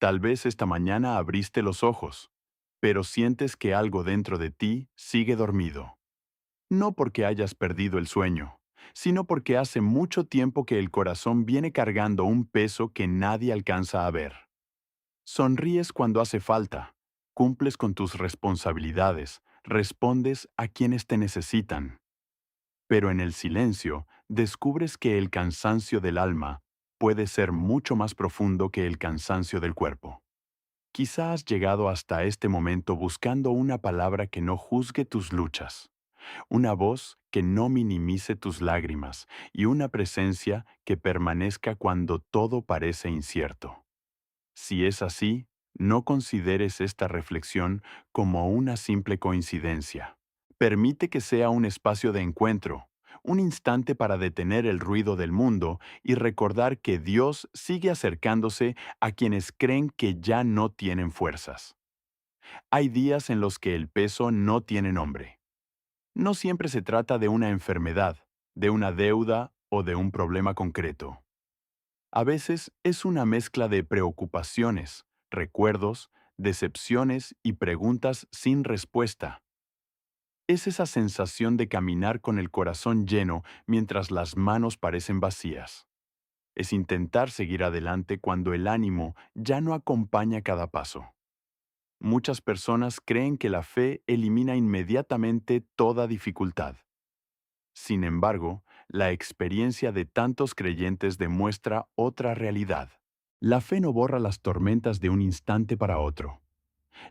Tal vez esta mañana abriste los ojos, pero sientes que algo dentro de ti sigue dormido. No porque hayas perdido el sueño, sino porque hace mucho tiempo que el corazón viene cargando un peso que nadie alcanza a ver. Sonríes cuando hace falta, cumples con tus responsabilidades, respondes a quienes te necesitan. Pero en el silencio descubres que el cansancio del alma puede ser mucho más profundo que el cansancio del cuerpo. Quizá has llegado hasta este momento buscando una palabra que no juzgue tus luchas, una voz que no minimice tus lágrimas y una presencia que permanezca cuando todo parece incierto. Si es así, no consideres esta reflexión como una simple coincidencia. Permite que sea un espacio de encuentro, un instante para detener el ruido del mundo y recordar que Dios sigue acercándose a quienes creen que ya no tienen fuerzas. Hay días en los que el peso no tiene nombre. No siempre se trata de una enfermedad, de una deuda o de un problema concreto. A veces es una mezcla de preocupaciones, recuerdos, decepciones y preguntas sin respuesta. Es esa sensación de caminar con el corazón lleno mientras las manos parecen vacías. Es intentar seguir adelante cuando el ánimo ya no acompaña cada paso. Muchas personas creen que la fe elimina inmediatamente toda dificultad. Sin embargo, la experiencia de tantos creyentes demuestra otra realidad. La fe no borra las tormentas de un instante para otro.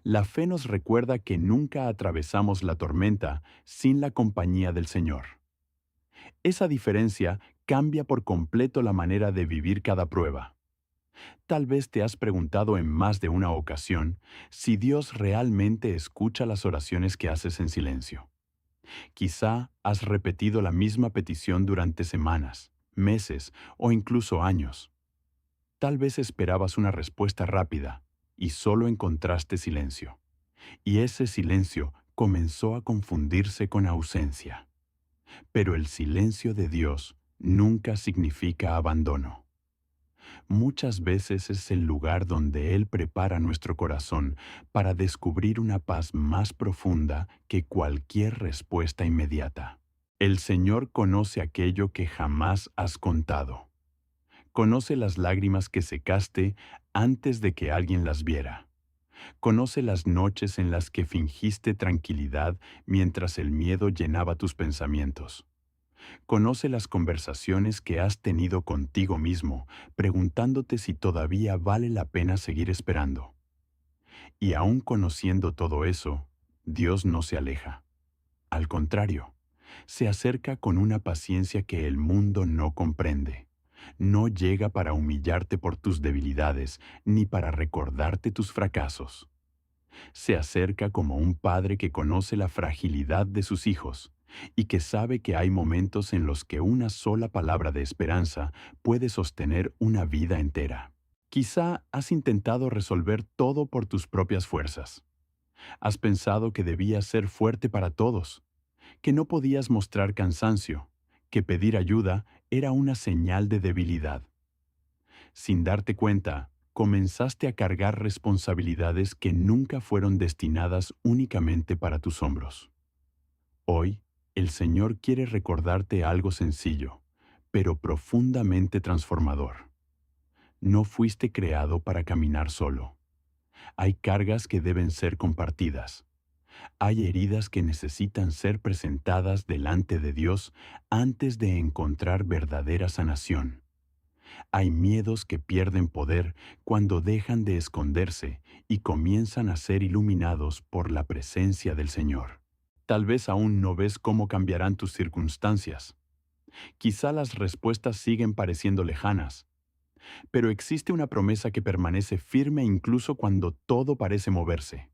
La fe nos recuerda que nunca atravesamos la tormenta sin la compañía del Señor. Esa diferencia cambia por completo la manera de vivir cada prueba. Tal vez te has preguntado en más de una ocasión si Dios realmente escucha las oraciones que haces en silencio. Quizá has repetido la misma petición durante semanas, meses o incluso años. Tal vez esperabas una respuesta rápida y solo encontraste silencio. Y ese silencio comenzó a confundirse con ausencia. Pero el silencio de Dios nunca significa abandono. Muchas veces es el lugar donde Él prepara nuestro corazón para descubrir una paz más profunda que cualquier respuesta inmediata. El Señor conoce aquello que jamás has contado. Conoce las lágrimas que secaste antes de que alguien las viera. Conoce las noches en las que fingiste tranquilidad mientras el miedo llenaba tus pensamientos. Conoce las conversaciones que has tenido contigo mismo, preguntándote si todavía vale la pena seguir esperando. Y aún conociendo todo eso, Dios no se aleja. Al contrario, se acerca con una paciencia que el mundo no comprende. No llega para humillarte por tus debilidades, ni para recordarte tus fracasos. Se acerca como un padre que conoce la fragilidad de sus hijos y que sabe que hay momentos en los que una sola palabra de esperanza puede sostener una vida entera. Quizá has intentado resolver todo por tus propias fuerzas. Has pensado que debías ser fuerte para todos, que no podías mostrar cansancio, que pedir ayuda era una señal de debilidad. Sin darte cuenta, comenzaste a cargar responsabilidades que nunca fueron destinadas únicamente para tus hombros. Hoy, el Señor quiere recordarte algo sencillo, pero profundamente transformador. No fuiste creado para caminar solo. Hay cargas que deben ser compartidas. Hay heridas que necesitan ser presentadas delante de Dios antes de encontrar verdadera sanación. Hay miedos que pierden poder cuando dejan de esconderse y comienzan a ser iluminados por la presencia del Señor. Tal vez aún no ves cómo cambiarán tus circunstancias. Quizá las respuestas siguen pareciendo lejanas, pero existe una promesa que permanece firme incluso cuando todo parece moverse.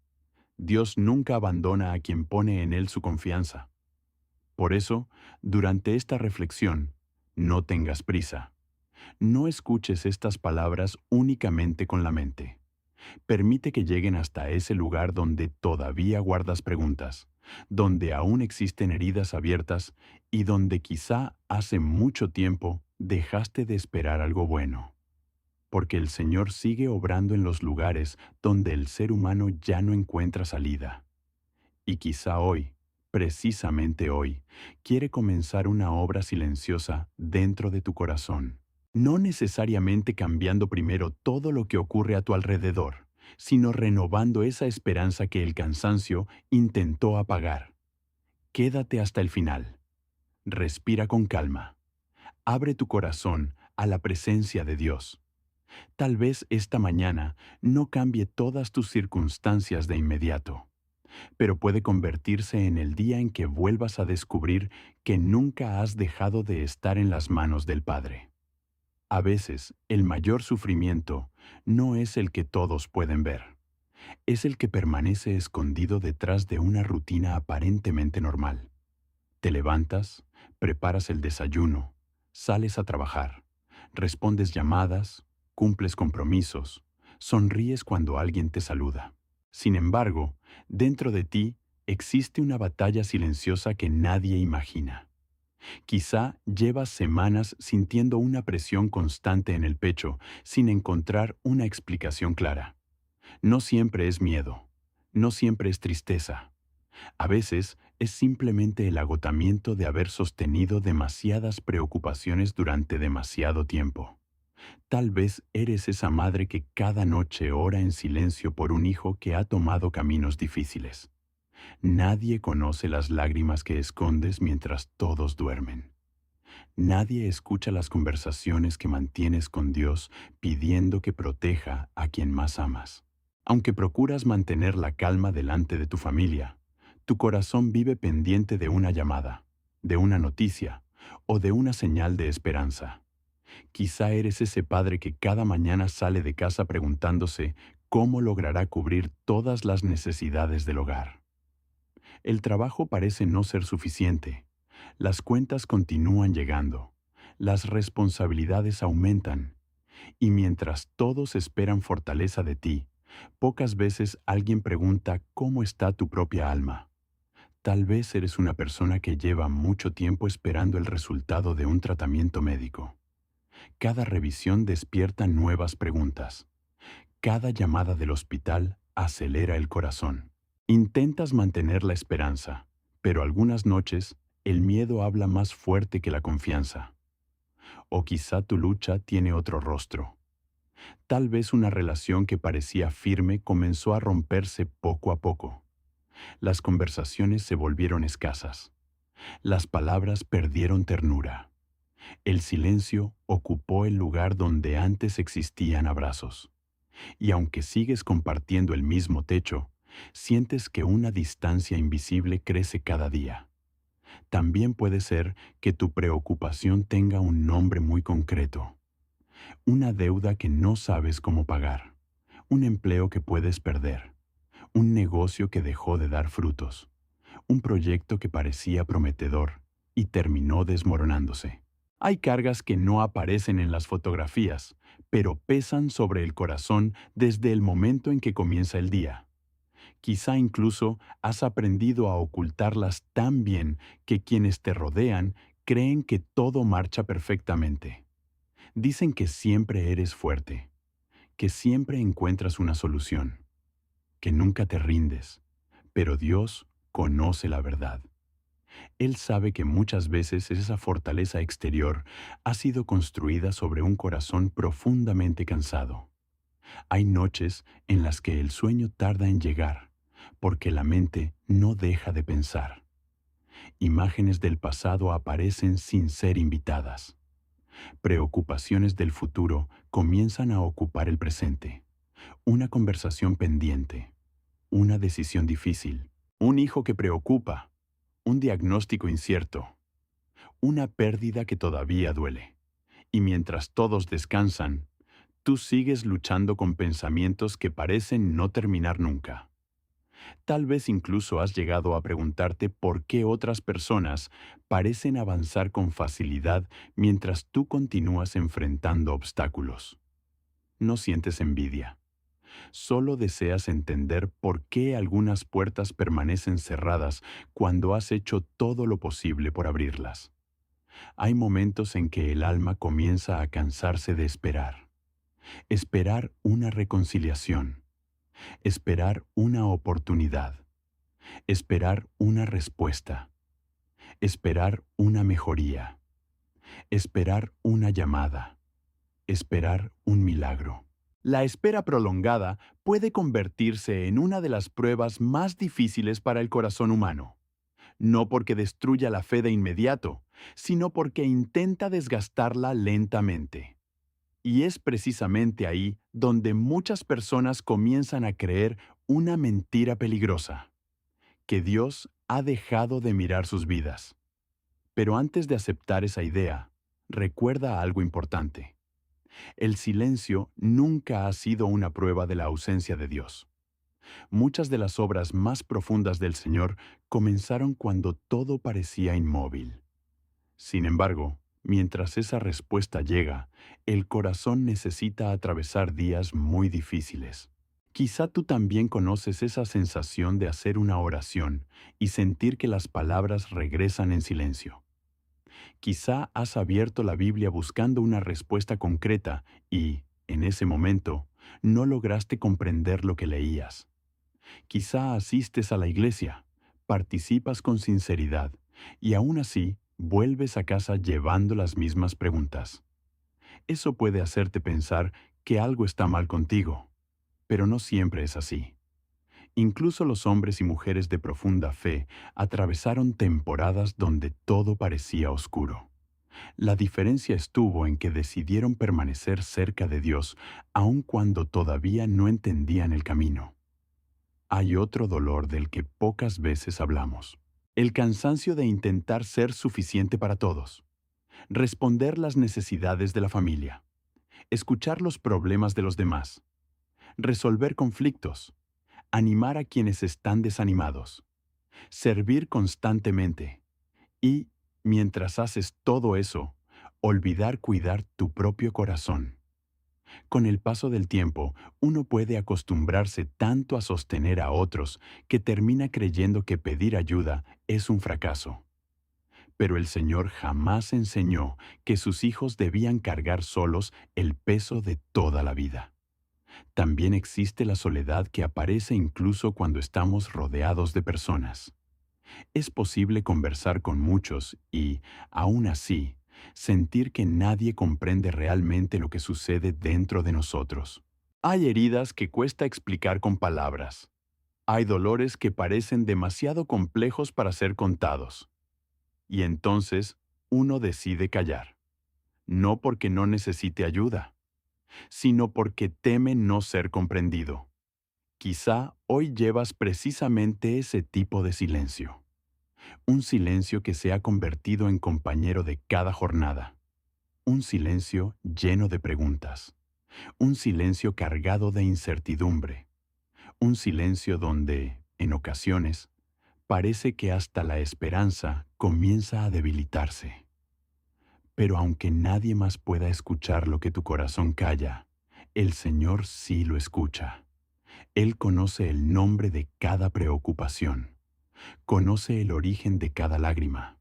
Dios nunca abandona a quien pone en Él su confianza. Por eso, durante esta reflexión, no tengas prisa. No escuches estas palabras únicamente con la mente. Permite que lleguen hasta ese lugar donde todavía guardas preguntas, donde aún existen heridas abiertas y donde quizá hace mucho tiempo dejaste de esperar algo bueno. porque el Señor sigue obrando en los lugares donde el ser humano ya no encuentra salida. Y quizá hoy, precisamente hoy, quiere comenzar una obra silenciosa dentro de tu corazón. No necesariamente cambiando primero todo lo que ocurre a tu alrededor, sino renovando esa esperanza que el cansancio intentó apagar. Quédate hasta el final. Respira con calma. Abre tu corazón a la presencia de Dios. Tal vez esta mañana no cambie todas tus circunstancias de inmediato, pero puede convertirse en el día en que vuelvas a descubrir que nunca has dejado de estar en las manos del Padre. A veces, el mayor sufrimiento no es el que todos pueden ver, es el que permanece escondido detrás de una rutina aparentemente normal. Te levantas, preparas el desayuno, sales a trabajar, respondes llamadas, cumples compromisos, sonríes cuando alguien te saluda. Sin embargo, dentro de ti existe una batalla silenciosa que nadie imagina. Quizá llevas semanas sintiendo una presión constante en el pecho sin encontrar una explicación clara. No siempre es miedo, no siempre es tristeza. A veces es simplemente el agotamiento de haber sostenido demasiadas preocupaciones durante demasiado tiempo. Tal vez eres esa madre que cada noche ora en silencio por un hijo que ha tomado caminos difíciles. Nadie conoce las lágrimas que escondes mientras todos duermen. Nadie escucha las conversaciones que mantienes con Dios pidiendo que proteja a quien más amas. Aunque procuras mantener la calma delante de tu familia, tu corazón vive pendiente de una llamada, de una noticia o de una señal de esperanza. Quizá eres ese padre que cada mañana sale de casa preguntándose cómo logrará cubrir todas las necesidades del hogar. El trabajo parece no ser suficiente. Las cuentas continúan llegando. Las responsabilidades aumentan. Y mientras todos esperan fortaleza de ti, pocas veces alguien pregunta cómo está tu propia alma. Tal vez eres una persona que lleva mucho tiempo esperando el resultado de un tratamiento médico. Cada revisión despierta nuevas preguntas. Cada llamada del hospital acelera el corazón. Intentas mantener la esperanza, pero algunas noches el miedo habla más fuerte que la confianza. O quizá tu lucha tiene otro rostro. Tal vez una relación que parecía firme comenzó a romperse poco a poco. Las conversaciones se volvieron escasas. Las palabras perdieron ternura. El silencio ocupó el lugar donde antes existían abrazos. Y aunque sigues compartiendo el mismo techo, sientes que una distancia invisible crece cada día. También puede ser que tu preocupación tenga un nombre muy concreto. Una deuda que no sabes cómo pagar. Un empleo que puedes perder. Un negocio que dejó de dar frutos. Un proyecto que parecía prometedor y terminó desmoronándose. Hay cargas que no aparecen en las fotografías, pero pesan sobre el corazón desde el momento en que comienza el día. Quizá incluso has aprendido a ocultarlas tan bien que quienes te rodean creen que todo marcha perfectamente. Dicen que siempre eres fuerte, que siempre encuentras una solución, que nunca te rindes, pero Dios conoce la verdad. Él sabe que muchas veces esa fortaleza exterior ha sido construida sobre un corazón profundamente cansado. Hay noches en las que el sueño tarda en llegar, porque la mente no deja de pensar. Imágenes del pasado aparecen sin ser invitadas. Preocupaciones del futuro comienzan a ocupar el presente. Una conversación pendiente, una decisión difícil, un hijo que preocupa, un diagnóstico incierto, una pérdida que todavía duele. Y mientras todos descansan, tú sigues luchando con pensamientos que parecen no terminar nunca. Tal vez incluso has llegado a preguntarte por qué otras personas parecen avanzar con facilidad mientras tú continúas enfrentando obstáculos. No sientes envidia. Solo deseas entender por qué algunas puertas permanecen cerradas cuando has hecho todo lo posible por abrirlas. Hay momentos en que el alma comienza a cansarse de esperar. esperar una reconciliación, esperar una oportunidad, esperar una respuesta, esperar una mejoría, esperar una llamada, esperar un milagro. La espera prolongada puede convertirse en una de las pruebas más difíciles para el corazón humano, no porque destruya la fe de inmediato, sino porque intenta desgastarla lentamente. Y es precisamente ahí donde muchas personas comienzan a creer una mentira peligrosa, que Dios ha dejado de mirar sus vidas. Pero antes de aceptar esa idea, recuerda algo importante. El silencio nunca ha sido una prueba de la ausencia de Dios. Muchas de las obras más profundas del Señor comenzaron cuando todo parecía inmóvil. Sin embargo, mientras esa respuesta llega, el corazón necesita atravesar días muy difíciles. Quizá tú también conoces esa sensación de hacer una oración y sentir que las palabras regresan en silencio. Quizá has abierto la Biblia buscando una respuesta concreta y, en ese momento, no lograste comprender lo que leías. Quizá asistes a la iglesia, participas con sinceridad y aún así vuelves a casa llevando las mismas preguntas. Eso puede hacerte pensar que algo está mal contigo, pero no siempre es así. Incluso los hombres y mujeres de profunda fe atravesaron temporadas donde todo parecía oscuro. La diferencia estuvo en que decidieron permanecer cerca de Dios aun cuando todavía no entendían el camino. Hay otro dolor del que pocas veces hablamos. El cansancio de intentar ser suficiente para todos, responder las necesidades de la familia, escuchar los problemas de los demás, resolver conflictos, animar a quienes están desanimados, servir constantemente y, mientras haces todo eso, olvidar cuidar tu propio corazón. Con el paso del tiempo, uno puede acostumbrarse tanto a sostener a otros que termina creyendo que pedir ayuda es un fracaso. Pero el Señor jamás enseñó que sus hijos debían cargar solos el peso de toda la vida. También existe la soledad que aparece incluso cuando estamos rodeados de personas. Es posible conversar con muchos y, aún así, sentir que nadie comprende realmente lo que sucede dentro de nosotros. Hay heridas que cuesta explicar con palabras. Hay dolores que parecen demasiado complejos para ser contados. Y entonces, uno decide callar. No porque no necesite ayuda, sino porque teme no ser comprendido. Quizá hoy llevas precisamente ese tipo de silencio. Un silencio que se ha convertido en compañero de cada jornada. Un silencio lleno de preguntas. Un silencio cargado de incertidumbre. Un silencio donde, en ocasiones, parece que hasta la esperanza comienza a debilitarse. Pero aunque nadie más pueda escuchar lo que tu corazón calla, el Señor sí lo escucha. Él conoce el nombre de cada preocupación. Conoce el origen de cada lágrima.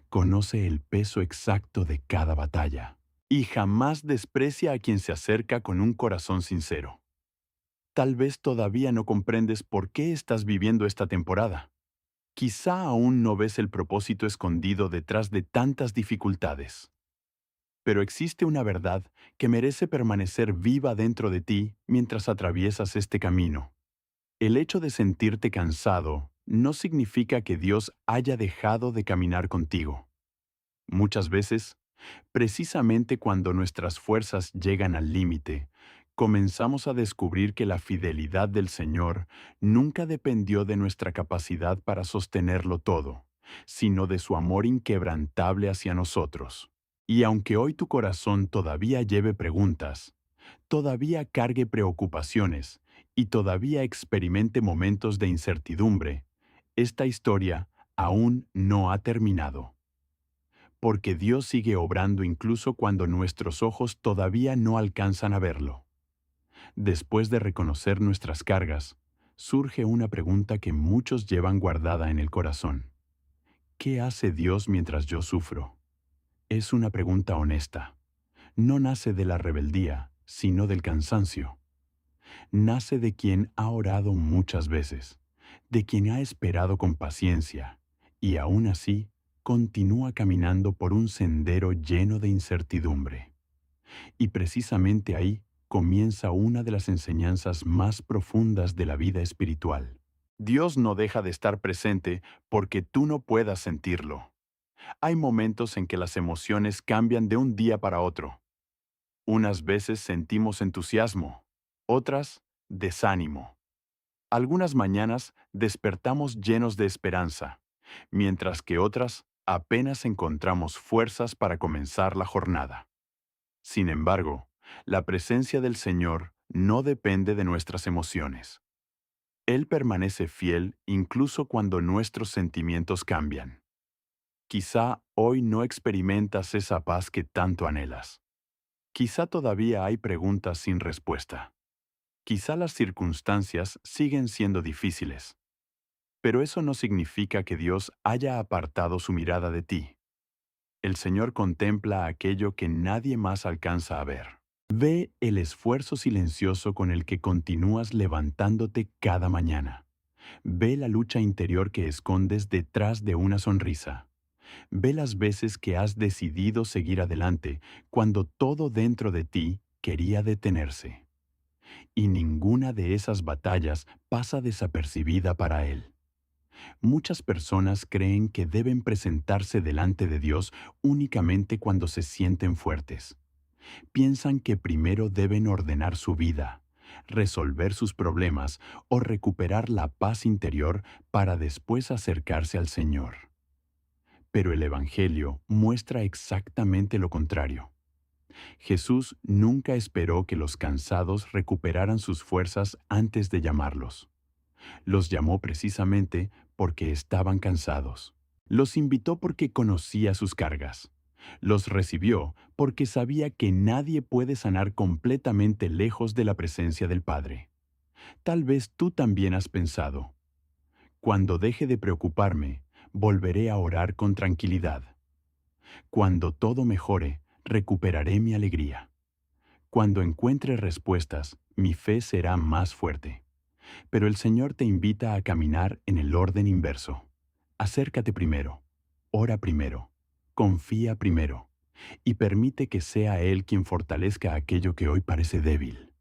Conoce el peso exacto de cada batalla. Y jamás desprecia a quien se acerca con un corazón sincero. Tal vez todavía no comprendes por qué estás viviendo esta temporada. Quizá aún no ves el propósito escondido detrás de tantas dificultades. Pero existe una verdad que merece permanecer viva dentro de ti mientras atraviesas este camino. El hecho de sentirte cansado no significa que Dios haya dejado de caminar contigo. Muchas veces, precisamente cuando nuestras fuerzas llegan al límite, comenzamos a descubrir que la fidelidad del Señor nunca dependió de nuestra capacidad para sostenerlo todo, sino de su amor inquebrantable hacia nosotros. Y aunque hoy tu corazón todavía lleve preguntas, todavía cargue preocupaciones y todavía experimente momentos de incertidumbre, esta historia aún no ha terminado. Porque Dios sigue obrando incluso cuando nuestros ojos todavía no alcanzan a verlo. Después de reconocer nuestras cargas, surge una pregunta que muchos llevan guardada en el corazón. ¿Qué hace Dios mientras yo sufro? Es una pregunta honesta. No nace de la rebeldía, sino del cansancio. Nace de quien ha orado muchas veces, de quien ha esperado con paciencia, y aún así continúa caminando por un sendero lleno de incertidumbre. Y precisamente ahí comienza una de las enseñanzas más profundas de la vida espiritual. Dios no deja de estar presente porque tú no puedas sentirlo. Hay momentos en que las emociones cambian de un día para otro. Unas veces sentimos entusiasmo, otras desánimo. Algunas mañanas despertamos llenos de esperanza, mientras que otras apenas encontramos fuerzas para comenzar la jornada. Sin embargo, la presencia del Señor no depende de nuestras emociones. Él permanece fiel incluso cuando nuestros sentimientos cambian. Quizá hoy no experimentas esa paz que tanto anhelas. Quizá todavía hay preguntas sin respuesta. Quizá las circunstancias siguen siendo difíciles. Pero eso no significa que Dios haya apartado su mirada de ti. El Señor contempla aquello que nadie más alcanza a ver. Ve el esfuerzo silencioso con el que continúas levantándote cada mañana. Ve la lucha interior que escondes detrás de una sonrisa. Ve las veces que has decidido seguir adelante cuando todo dentro de ti quería detenerse. Y ninguna de esas batallas pasa desapercibida para Él. Muchas personas creen que deben presentarse delante de Dios únicamente cuando se sienten fuertes. Piensan que primero deben ordenar su vida, resolver sus problemas o recuperar la paz interior para después acercarse al Señor. Pero el Evangelio muestra exactamente lo contrario. Jesús nunca esperó que los cansados recuperaran sus fuerzas antes de llamarlos. Los llamó precisamente porque estaban cansados. Los invitó porque conocía sus cargas. Los recibió porque sabía que nadie puede sanar completamente lejos de la presencia del Padre. Tal vez tú también has pensado, cuando deje de preocuparme, volveré a orar con tranquilidad. Cuando todo mejore, recuperaré mi alegría. Cuando encuentre respuestas, mi fe será más fuerte. Pero el Señor te invita a caminar en el orden inverso. Acércate primero, ora primero, confía primero, y permite que sea Él quien fortalezca aquello que hoy parece débil.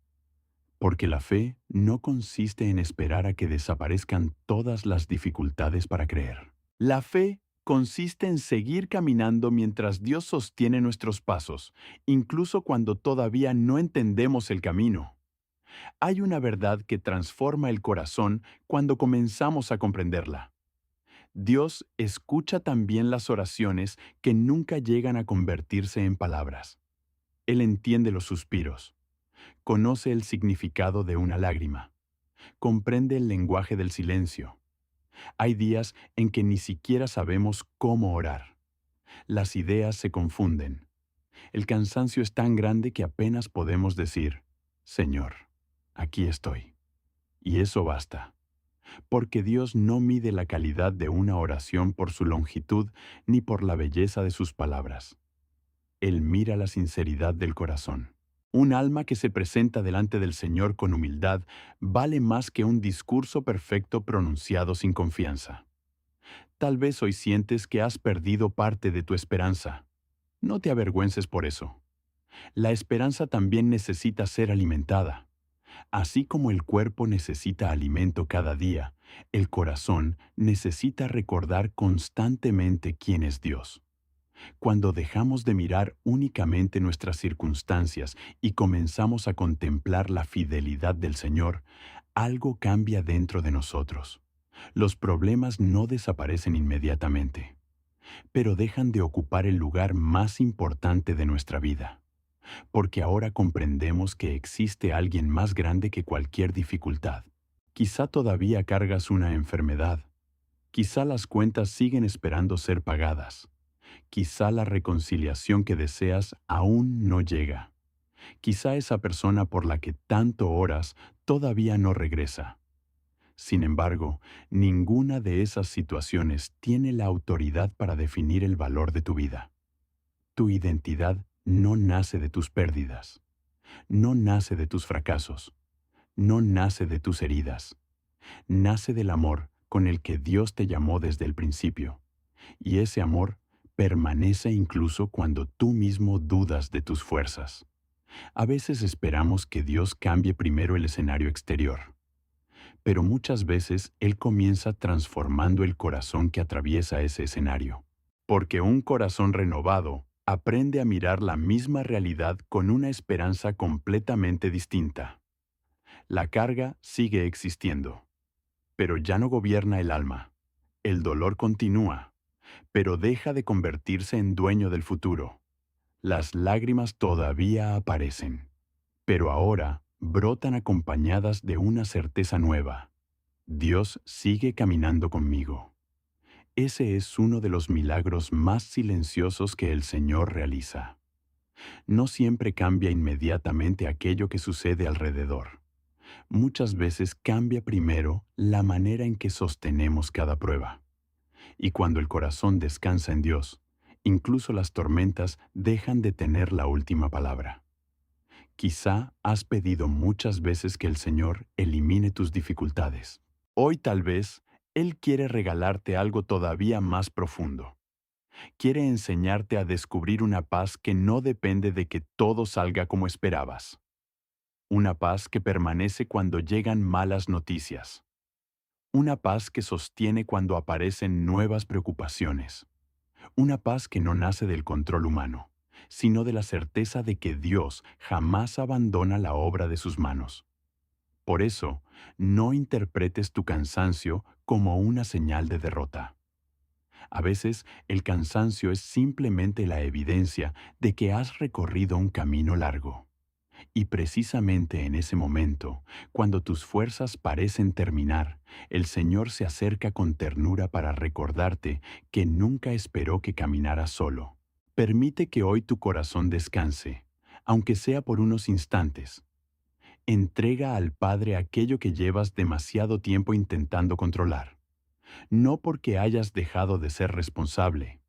Porque la fe no consiste en esperar a que desaparezcan todas las dificultades para creer. La fe consiste en seguir caminando mientras Dios sostiene nuestros pasos, incluso cuando todavía no entendemos el camino. Hay una verdad que transforma el corazón cuando comenzamos a comprenderla. Dios escucha también las oraciones que nunca llegan a convertirse en palabras. Él entiende los suspiros, conoce el significado de una lágrima, comprende el lenguaje del silencio. Hay días en que ni siquiera sabemos cómo orar. Las ideas se confunden. El cansancio es tan grande que apenas podemos decir, Señor, aquí estoy. Y eso basta. Porque Dios no mide la calidad de una oración por su longitud ni por la belleza de sus palabras. Él mira la sinceridad del corazón. Un alma que se presenta delante del Señor con humildad vale más que un discurso perfecto pronunciado sin confianza. Tal vez hoy sientes que has perdido parte de tu esperanza. No te avergüences por eso. La esperanza también necesita ser alimentada. Así como el cuerpo necesita alimento cada día, el corazón necesita recordar constantemente quién es Dios. Cuando dejamos de mirar únicamente nuestras circunstancias y comenzamos a contemplar la fidelidad del Señor, algo cambia dentro de nosotros. Los problemas no desaparecen inmediatamente, pero dejan de ocupar el lugar más importante de nuestra vida. Porque ahora comprendemos que existe alguien más grande que cualquier dificultad. Quizá todavía cargas una enfermedad. Quizá las cuentas siguen esperando ser pagadas. Quizá la reconciliación que deseas aún no llega. Quizá esa persona por la que tanto oras todavía no regresa. Sin embargo, ninguna de esas situaciones tiene la autoridad para definir el valor de tu vida. Tu identidad no nace de tus pérdidas. No nace de tus fracasos, no nace de tus heridas, nace del amor con el que Dios te llamó desde el principio. Y ese amor permanece incluso cuando tú mismo dudas de tus fuerzas. A veces esperamos que Dios cambie primero el escenario exterior, pero muchas veces Él comienza transformando el corazón que atraviesa ese escenario. Porque un corazón renovado aprende a mirar la misma realidad con una esperanza completamente distinta. La carga sigue existiendo, pero ya no gobierna el alma. El dolor continúa, pero deja de convertirse en dueño del futuro. Las lágrimas todavía aparecen, pero ahora brotan acompañadas de una certeza nueva. Dios sigue caminando conmigo. Ese es uno de los milagros más silenciosos que el Señor realiza. No siempre cambia inmediatamente aquello que sucede alrededor. Muchas veces cambia primero la manera en que sostenemos cada prueba. Y cuando el corazón descansa en Dios, incluso las tormentas dejan de tener la última palabra. Quizá has pedido muchas veces que el Señor elimine tus dificultades. Hoy tal vez Él quiere regalarte algo todavía más profundo. Quiere enseñarte a descubrir una paz que no depende de que todo salga como esperabas. Una paz que permanece cuando llegan malas noticias. Una paz que sostiene cuando aparecen nuevas preocupaciones. Una paz que no nace del control humano, sino de la certeza de que Dios jamás abandona la obra de sus manos. Por eso, no interpretes tu cansancio como una señal de derrota. A veces, el cansancio es simplemente la evidencia de que has recorrido un camino largo. Y precisamente en ese momento, cuando tus fuerzas parecen terminar, el Señor se acerca con ternura para recordarte que nunca esperó que caminaras solo. Permite que hoy tu corazón descanse, aunque sea por unos instantes. Entrega al Padre aquello que llevas demasiado tiempo intentando controlar, no porque hayas dejado de ser responsable,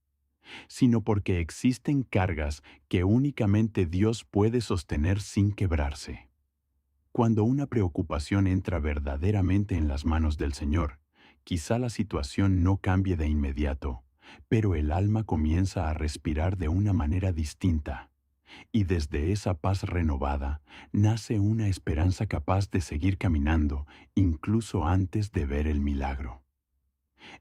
sino porque existen cargas que únicamente Dios puede sostener sin quebrarse. Cuando una preocupación entra verdaderamente en las manos del Señor, quizá la situación no cambie de inmediato, pero el alma comienza a respirar de una manera distinta, y desde esa paz renovada nace una esperanza capaz de seguir caminando incluso antes de ver el milagro.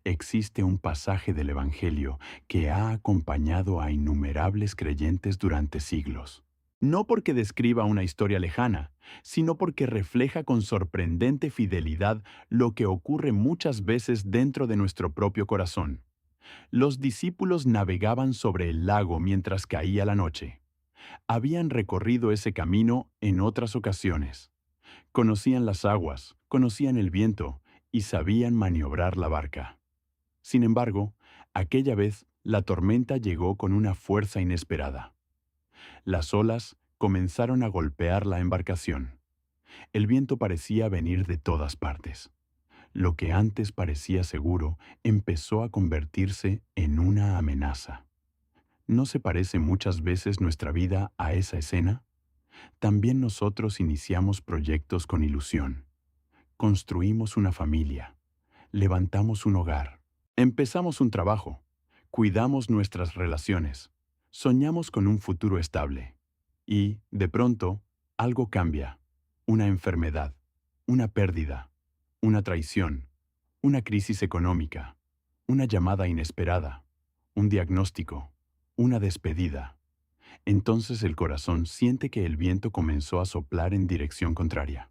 Existe un pasaje del Evangelio que ha acompañado a innumerables creyentes durante siglos. No porque describa una historia lejana, sino porque refleja con sorprendente fidelidad lo que ocurre muchas veces dentro de nuestro propio corazón. Los discípulos navegaban sobre el lago mientras caía la noche. Habían recorrido ese camino en otras ocasiones. Conocían las aguas, conocían el viento y sabían maniobrar la barca. Sin embargo, aquella vez la tormenta llegó con una fuerza inesperada. Las olas comenzaron a golpear la embarcación. El viento parecía venir de todas partes. Lo que antes parecía seguro empezó a convertirse en una amenaza. ¿No se parece muchas veces nuestra vida a esa escena? También nosotros iniciamos proyectos con ilusión. Construimos una familia. Levantamos un hogar. Empezamos un trabajo. Cuidamos nuestras relaciones. Soñamos con un futuro estable. Y, de pronto, algo cambia. Una enfermedad, una pérdida, una traición, una crisis económica, una llamada inesperada, un diagnóstico, una despedida. Entonces el corazón siente que el viento comenzó a soplar en dirección contraria.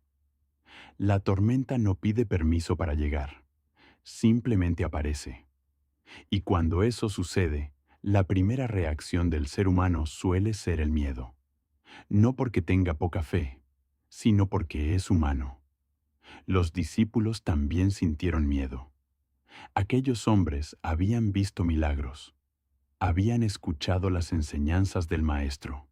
La tormenta no pide permiso para llegar, simplemente aparece. Y cuando eso sucede, la primera reacción del ser humano suele ser el miedo. No porque tenga poca fe, sino porque es humano. Los discípulos también sintieron miedo. Aquellos hombres habían visto milagros, habían escuchado las enseñanzas del Maestro,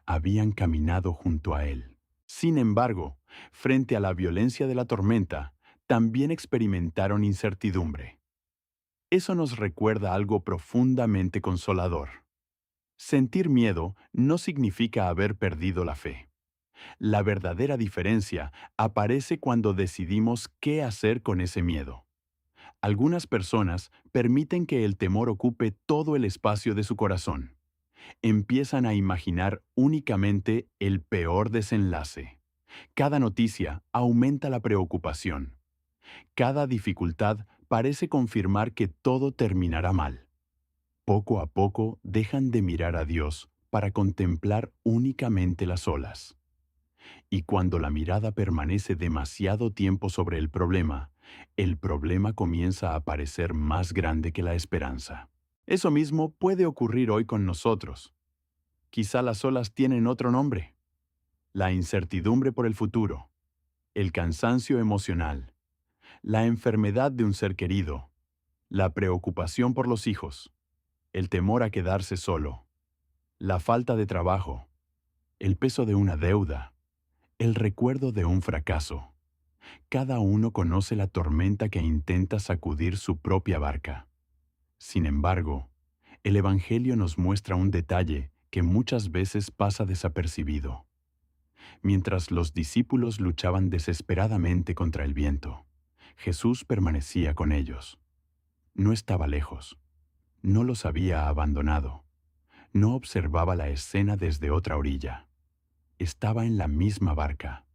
habían caminado junto a Él. Sin embargo, frente a la violencia de la tormenta, también experimentaron incertidumbre. Eso nos recuerda algo profundamente consolador. Sentir miedo no significa haber perdido la fe. La verdadera diferencia aparece cuando decidimos qué hacer con ese miedo. Algunas personas permiten que el temor ocupe todo el espacio de su corazón. Empiezan a imaginar únicamente el peor desenlace. Cada noticia aumenta la preocupación. Cada dificultad parece confirmar que todo terminará mal. Poco a poco dejan de mirar a Dios para contemplar únicamente las olas. Y cuando la mirada permanece demasiado tiempo sobre el problema comienza a parecer más grande que la esperanza. Eso mismo puede ocurrir hoy con nosotros. Quizá las olas tienen otro nombre: la incertidumbre por el futuro, el cansancio emocional, la enfermedad de un ser querido, la preocupación por los hijos, el temor a quedarse solo, la falta de trabajo, el peso de una deuda, el recuerdo de un fracaso. Cada uno conoce la tormenta que intenta sacudir su propia barca. Sin embargo, el Evangelio nos muestra un detalle que muchas veces pasa desapercibido. Mientras los discípulos luchaban desesperadamente contra el viento, Jesús permanecía con ellos. No estaba lejos, no los había abandonado, no observaba la escena desde otra orilla. Estaba en la misma barca.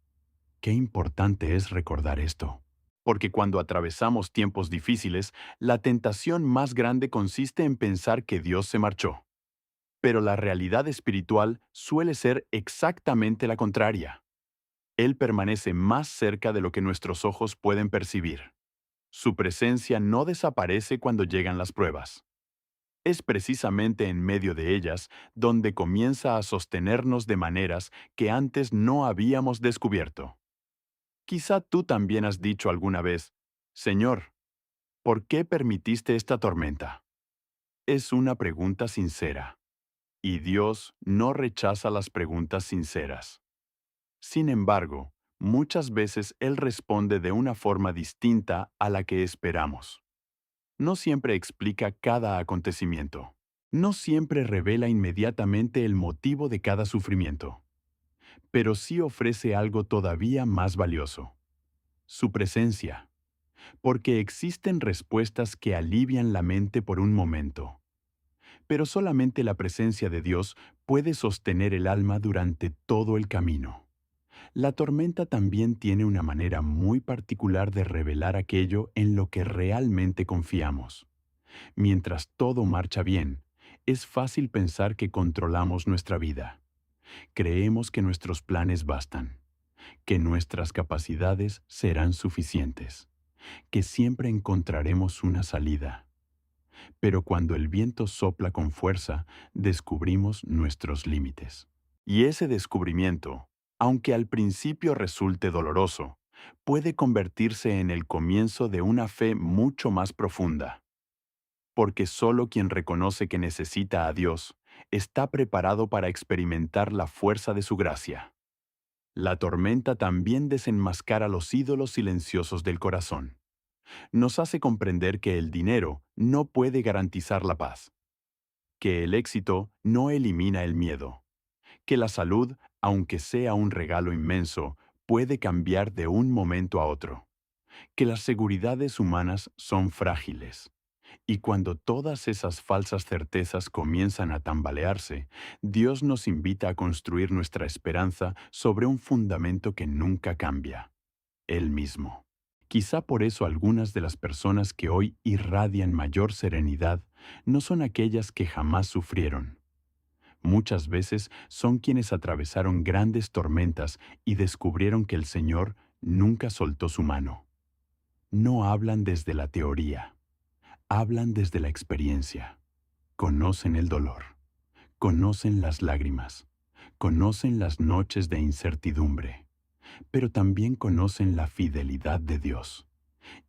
Qué importante es recordar esto. Porque cuando atravesamos tiempos difíciles, la tentación más grande consiste en pensar que Dios se marchó. Pero la realidad espiritual suele ser exactamente la contraria. Él permanece más cerca de lo que nuestros ojos pueden percibir. Su presencia no desaparece cuando llegan las pruebas. Es precisamente en medio de ellas donde comienza a sostenernos de maneras que antes no habíamos descubierto. Quizá tú también has dicho alguna vez: Señor, ¿por qué permitiste esta tormenta? Es una pregunta sincera, y Dios no rechaza las preguntas sinceras. Sin embargo, muchas veces Él responde de una forma distinta a la que esperamos. No siempre explica cada acontecimiento. No siempre revela inmediatamente el motivo de cada sufrimiento. Pero sí ofrece algo todavía más valioso: su presencia. Porque existen respuestas que alivian la mente por un momento. Pero solamente la presencia de Dios puede sostener el alma durante todo el camino. La tormenta también tiene una manera muy particular de revelar aquello en lo que realmente confiamos. Mientras todo marcha bien, es fácil pensar que controlamos nuestra vida. Creemos que nuestros planes bastan, que nuestras capacidades serán suficientes, que siempre encontraremos una salida. Pero cuando el viento sopla con fuerza, descubrimos nuestros límites. Y ese descubrimiento, aunque al principio resulte doloroso, puede convertirse en el comienzo de una fe mucho más profunda. Porque solo quien reconoce que necesita a Dios está preparado para experimentar la fuerza de su gracia. La tormenta también desenmascara los ídolos silenciosos del corazón. Nos hace comprender que el dinero no puede garantizar la paz, que el éxito no elimina el miedo, que la salud, aunque sea un regalo inmenso, puede cambiar de un momento a otro, que las seguridades humanas son frágiles. Y cuando todas esas falsas certezas comienzan a tambalearse, Dios nos invita a construir nuestra esperanza sobre un fundamento que nunca cambia: Él mismo. Quizá por eso algunas de las personas que hoy irradian mayor serenidad no son aquellas que jamás sufrieron. Muchas veces son quienes atravesaron grandes tormentas y descubrieron que el Señor nunca soltó su mano. No hablan desde la teoría, hablan desde la experiencia. Conocen el dolor, conocen las lágrimas, conocen las noches de incertidumbre, pero también conocen la fidelidad de Dios.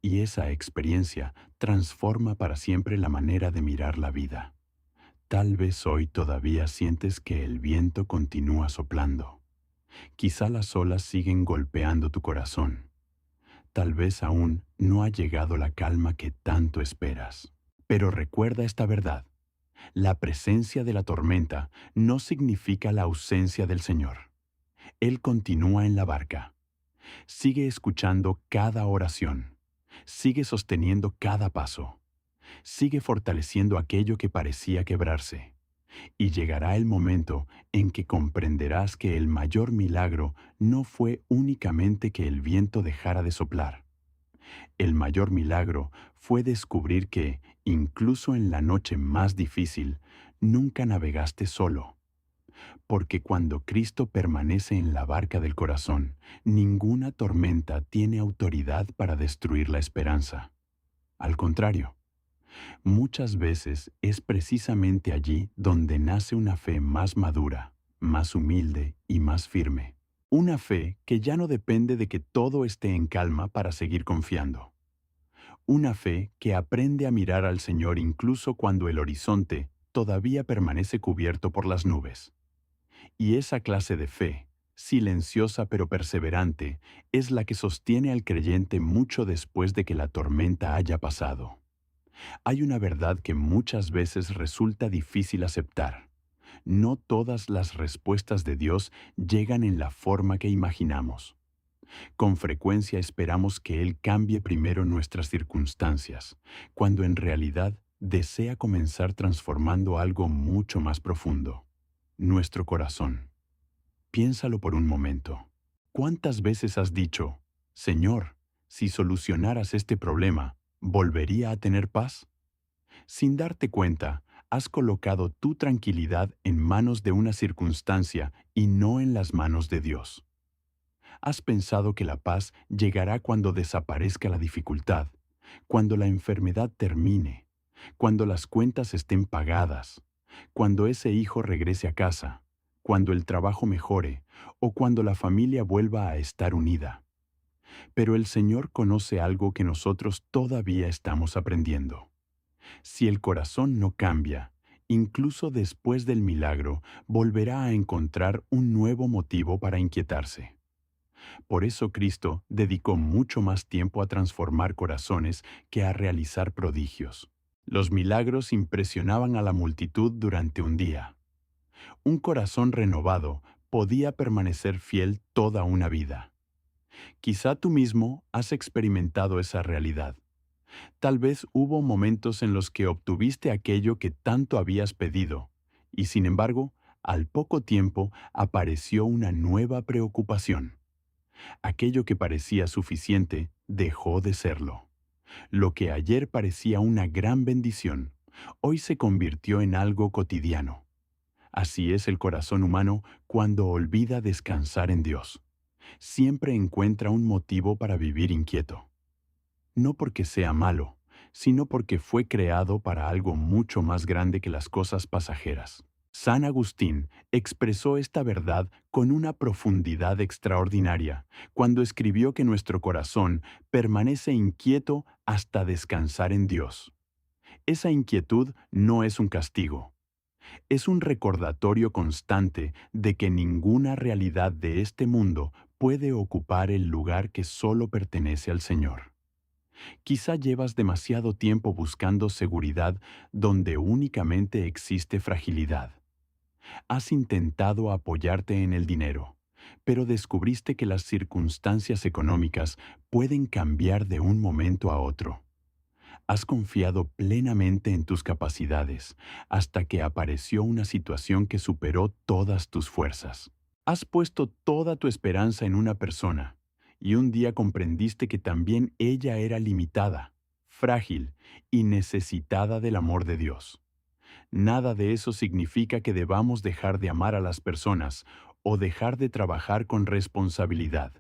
Y esa experiencia transforma para siempre la manera de mirar la vida. Tal vez hoy todavía sientes que el viento continúa soplando. Quizá las olas siguen golpeando tu corazón. Tal vez aún no ha llegado la calma que tanto esperas. Pero recuerda esta verdad: la presencia de la tormenta no significa la ausencia del Señor. Él continúa en la barca. Sigue escuchando cada oración. Sigue sosteniendo cada paso. Sigue fortaleciendo aquello que parecía quebrarse. Y llegará el momento en que comprenderás que el mayor milagro no fue únicamente que el viento dejara de soplar. El mayor milagro fue descubrir que, incluso en la noche más difícil, nunca navegaste solo. Porque cuando Cristo permanece en la barca del corazón, ninguna tormenta tiene autoridad para destruir la esperanza. Al contrario, muchas veces es precisamente allí donde nace una fe más madura, más humilde y más firme. Una fe que ya no depende de que todo esté en calma para seguir confiando. Una fe que aprende a mirar al Señor incluso cuando el horizonte todavía permanece cubierto por las nubes. Y esa clase de fe, silenciosa pero perseverante, es la que sostiene al creyente mucho después de que la tormenta haya pasado. Hay una verdad que muchas veces resulta difícil aceptar. No todas las respuestas de Dios llegan en la forma que imaginamos. Con frecuencia esperamos que Él cambie primero nuestras circunstancias, cuando en realidad desea comenzar transformando algo mucho más profundo: nuestro corazón. Piénsalo por un momento. ¿Cuántas veces has dicho: Señor, si solucionaras este problema, ¿volvería a tener paz? Sin darte cuenta, has colocado tu tranquilidad en manos de una circunstancia y no en las manos de Dios. Has pensado que la paz llegará cuando desaparezca la dificultad, cuando la enfermedad termine, cuando las cuentas estén pagadas, cuando ese hijo regrese a casa, cuando el trabajo mejore o cuando la familia vuelva a estar unida. Pero el Señor conoce algo que nosotros todavía estamos aprendiendo. Si el corazón no cambia, incluso después del milagro, volverá a encontrar un nuevo motivo para inquietarse. Por eso Cristo dedicó mucho más tiempo a transformar corazones que a realizar prodigios. Los milagros impresionaban a la multitud durante un día. Un corazón renovado podía permanecer fiel toda una vida. Quizá tú mismo has experimentado esa realidad. Tal vez hubo momentos en los que obtuviste aquello que tanto habías pedido, y sin embargo, al poco tiempo apareció una nueva preocupación. Aquello que parecía suficiente dejó de serlo. Lo que ayer parecía una gran bendición, hoy se convirtió en algo cotidiano. Así es el corazón humano cuando olvida descansar en Dios. Siempre encuentra un motivo para vivir inquieto. No porque sea malo, sino porque fue creado para algo mucho más grande que las cosas pasajeras. San Agustín expresó esta verdad con una profundidad extraordinaria cuando escribió que nuestro corazón permanece inquieto hasta descansar en Dios. Esa inquietud no es un castigo, es un recordatorio constante de que ninguna realidad de este mundo puede ocupar el lugar que solo pertenece al Señor. Quizá llevas demasiado tiempo buscando seguridad donde únicamente existe fragilidad. Has intentado apoyarte en el dinero, pero descubriste que las circunstancias económicas pueden cambiar de un momento a otro. Has confiado plenamente en tus capacidades hasta que apareció una situación que superó todas tus fuerzas. Has puesto toda tu esperanza en una persona y un día comprendiste que también ella era limitada, frágil y necesitada del amor de Dios. Nada de eso significa que debamos dejar de amar a las personas o dejar de trabajar con responsabilidad.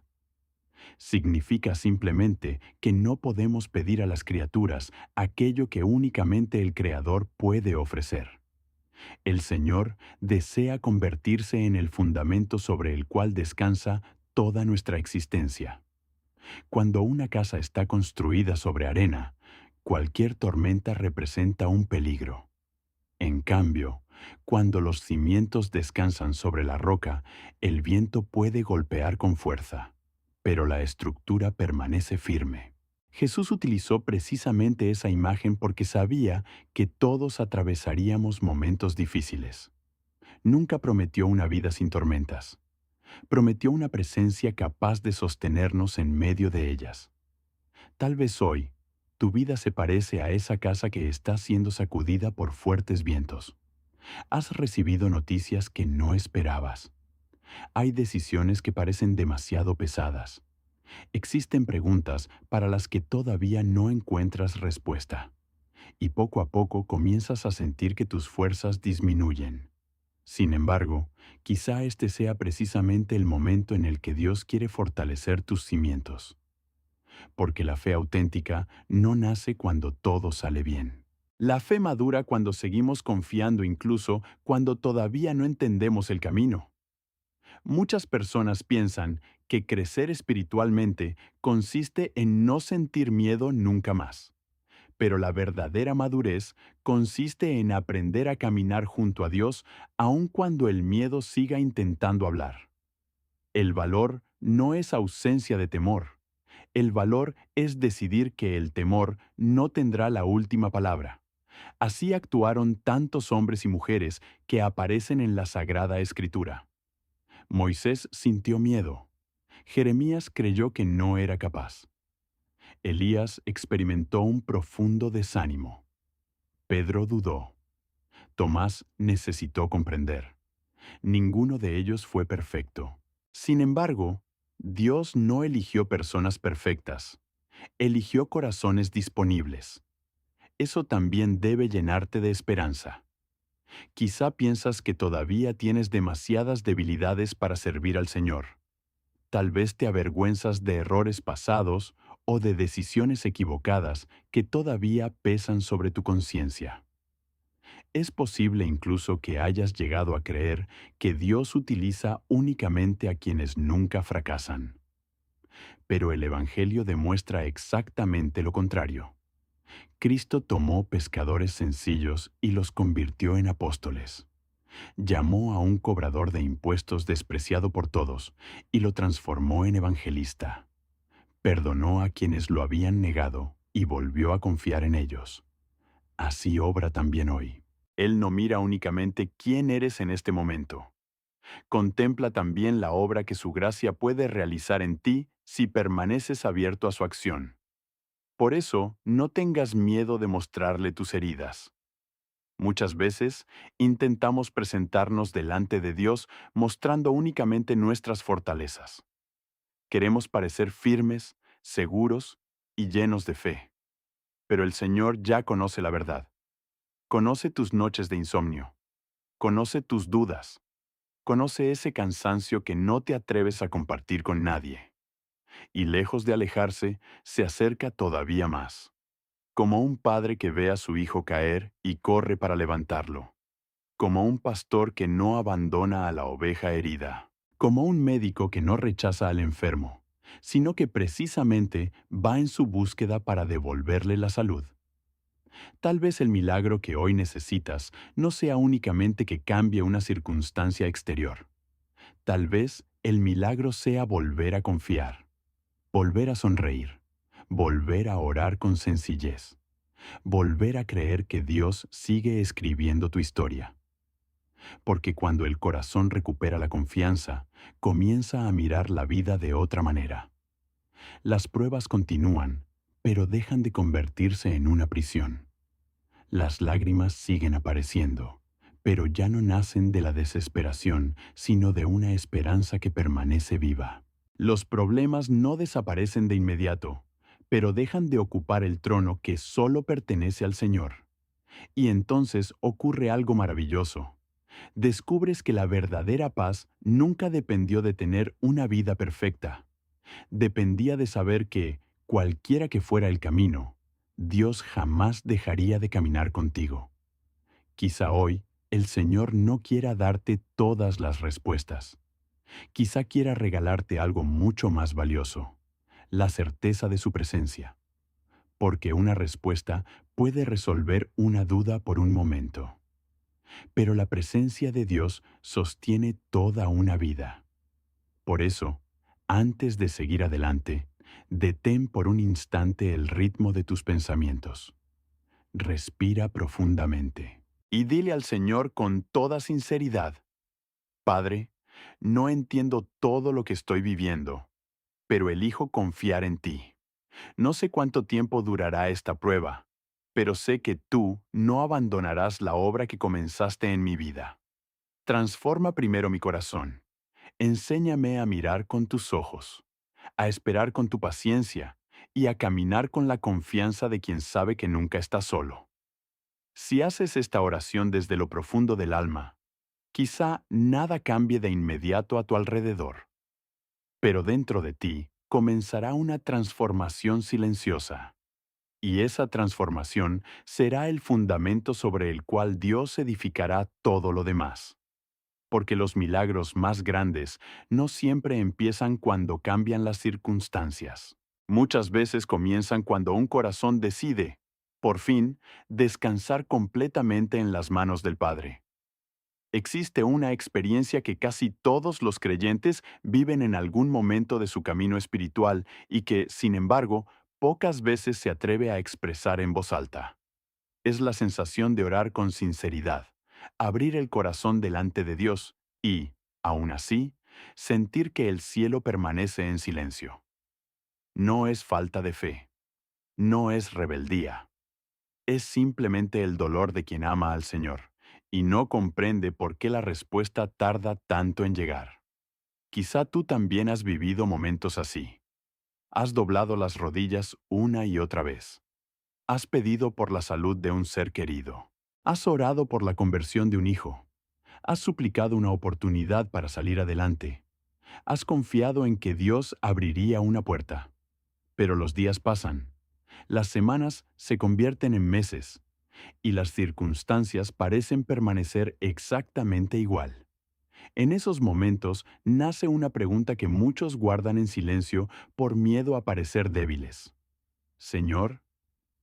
Significa simplemente que no podemos pedir a las criaturas aquello que únicamente el Creador puede ofrecer. El Señor desea convertirse en el fundamento sobre el cual descansa toda nuestra existencia. Cuando una casa está construida sobre arena, cualquier tormenta representa un peligro. En cambio, cuando los cimientos descansan sobre la roca, el viento puede golpear con fuerza, pero la estructura permanece firme. Jesús utilizó precisamente esa imagen porque sabía que todos atravesaríamos momentos difíciles. Nunca prometió una vida sin tormentas, Prometió una presencia capaz de sostenernos en medio de ellas. Tal vez hoy, tu vida se parece a esa casa que está siendo sacudida por fuertes vientos. Has recibido noticias que no esperabas. Hay decisiones que parecen demasiado pesadas. Existen preguntas para las que todavía no encuentras respuesta. Y poco a poco comienzas a sentir que tus fuerzas disminuyen. Sin embargo, quizá este sea precisamente el momento en el que Dios quiere fortalecer tus cimientos. Porque la fe auténtica no nace cuando todo sale bien. La fe madura cuando seguimos confiando incluso cuando todavía no entendemos el camino. Muchas personas piensan que crecer espiritualmente consiste en no sentir miedo nunca más. Pero la verdadera madurez consiste en aprender a caminar junto a Dios aun cuando el miedo siga intentando hablar. El valor no es ausencia de temor. El valor es decidir que el temor no tendrá la última palabra. Así actuaron tantos hombres y mujeres que aparecen en la Sagrada Escritura. Moisés sintió miedo. Jeremías creyó que no era capaz. Elías experimentó un profundo desánimo. Pedro dudó. Tomás necesitó comprender. Ninguno de ellos fue perfecto. Sin embargo, Dios no eligió personas perfectas. Eligió corazones disponibles. Eso también debe llenarte de esperanza. Quizá piensas que todavía tienes demasiadas debilidades para servir al Señor. Tal vez te avergüenzas de errores pasados o de decisiones equivocadas que todavía pesan sobre tu conciencia. Es posible incluso que hayas llegado a creer que Dios utiliza únicamente a quienes nunca fracasan. Pero el Evangelio demuestra exactamente lo contrario. Cristo tomó pescadores sencillos y los convirtió en apóstoles. Llamó a un cobrador de impuestos despreciado por todos y lo transformó en evangelista. Perdonó a quienes lo habían negado y volvió a confiar en ellos. Así obra también hoy. Él no mira únicamente quién eres en este momento. Contempla también la obra que su gracia puede realizar en ti si permaneces abierto a su acción. Por eso, no tengas miedo de mostrarle tus heridas. Muchas veces, intentamos presentarnos delante de Dios mostrando únicamente nuestras fortalezas. Queremos parecer firmes, seguros y llenos de fe. Pero el Señor ya conoce la verdad. Conoce tus noches de insomnio. Conoce tus dudas. Conoce ese cansancio que no te atreves a compartir con nadie. Y lejos de alejarse, se acerca todavía más. Como un padre que ve a su hijo caer y corre para levantarlo. Como un pastor que no abandona a la oveja herida. Como un médico que no rechaza al enfermo, sino que precisamente va en su búsqueda para devolverle la salud. Tal vez el milagro que hoy necesitas no sea únicamente que cambie una circunstancia exterior. Tal vez el milagro sea volver a confiar, volver a sonreír, volver a orar con sencillez, volver a creer que Dios sigue escribiendo tu historia. Porque cuando el corazón recupera la confianza, comienza a mirar la vida de otra manera. Las pruebas continúan, pero dejan de convertirse en una prisión. Las lágrimas siguen apareciendo, pero ya no nacen de la desesperación, sino de una esperanza que permanece viva. Los problemas no desaparecen de inmediato, pero dejan de ocupar el trono que solo pertenece al Señor. Y entonces ocurre algo maravilloso. Descubres que la verdadera paz nunca dependió de tener una vida perfecta. Dependía de saber que, cualquiera que fuera el camino, Dios jamás dejaría de caminar contigo. Quizá hoy el Señor no quiera darte todas las respuestas. Quizá quiera regalarte algo mucho más valioso, la certeza de su presencia. Porque una respuesta puede resolver una duda por un momento. Pero la presencia de Dios sostiene toda una vida. Por eso, antes de seguir adelante, detén por un instante el ritmo de tus pensamientos. Respira profundamente y dile al Señor con toda sinceridad: Padre, No entiendo todo lo que estoy viviendo, pero elijo confiar en ti. No sé cuánto tiempo durará esta prueba, pero sé que tú no abandonarás la obra que comenzaste en mi vida. Transforma primero mi corazón. Enséñame a mirar con tus ojos, a esperar con tu paciencia y a caminar con la confianza de quien sabe que nunca está solo. Si haces esta oración desde lo profundo del alma, quizá nada cambie de inmediato a tu alrededor, pero dentro de ti comenzará una transformación silenciosa. Y esa transformación será el fundamento sobre el cual Dios edificará todo lo demás. Porque los milagros más grandes no siempre empiezan cuando cambian las circunstancias. Muchas veces comienzan cuando un corazón decide, por fin, descansar completamente en las manos del Padre. Existe una experiencia que casi todos los creyentes viven en algún momento de su camino espiritual y que, sin embargo, pocas veces se atreve a expresar en voz alta. Es la sensación de orar con sinceridad, abrir el corazón delante de Dios y, aún así, sentir que el cielo permanece en silencio. No es falta de fe, no es rebeldía. Es simplemente el dolor de quien ama al Señor y no comprende por qué la respuesta tarda tanto en llegar. Quizá tú también has vivido momentos así. Has doblado las rodillas una y otra vez. Has pedido por la salud de un ser querido. Has orado por la conversión de un hijo. Has suplicado una oportunidad para salir adelante. Has confiado en que Dios abriría una puerta. Pero los días pasan. Las semanas se convierten en meses y las circunstancias parecen permanecer exactamente igual. En esos momentos nace una pregunta que muchos guardan en silencio por miedo a parecer débiles. Señor,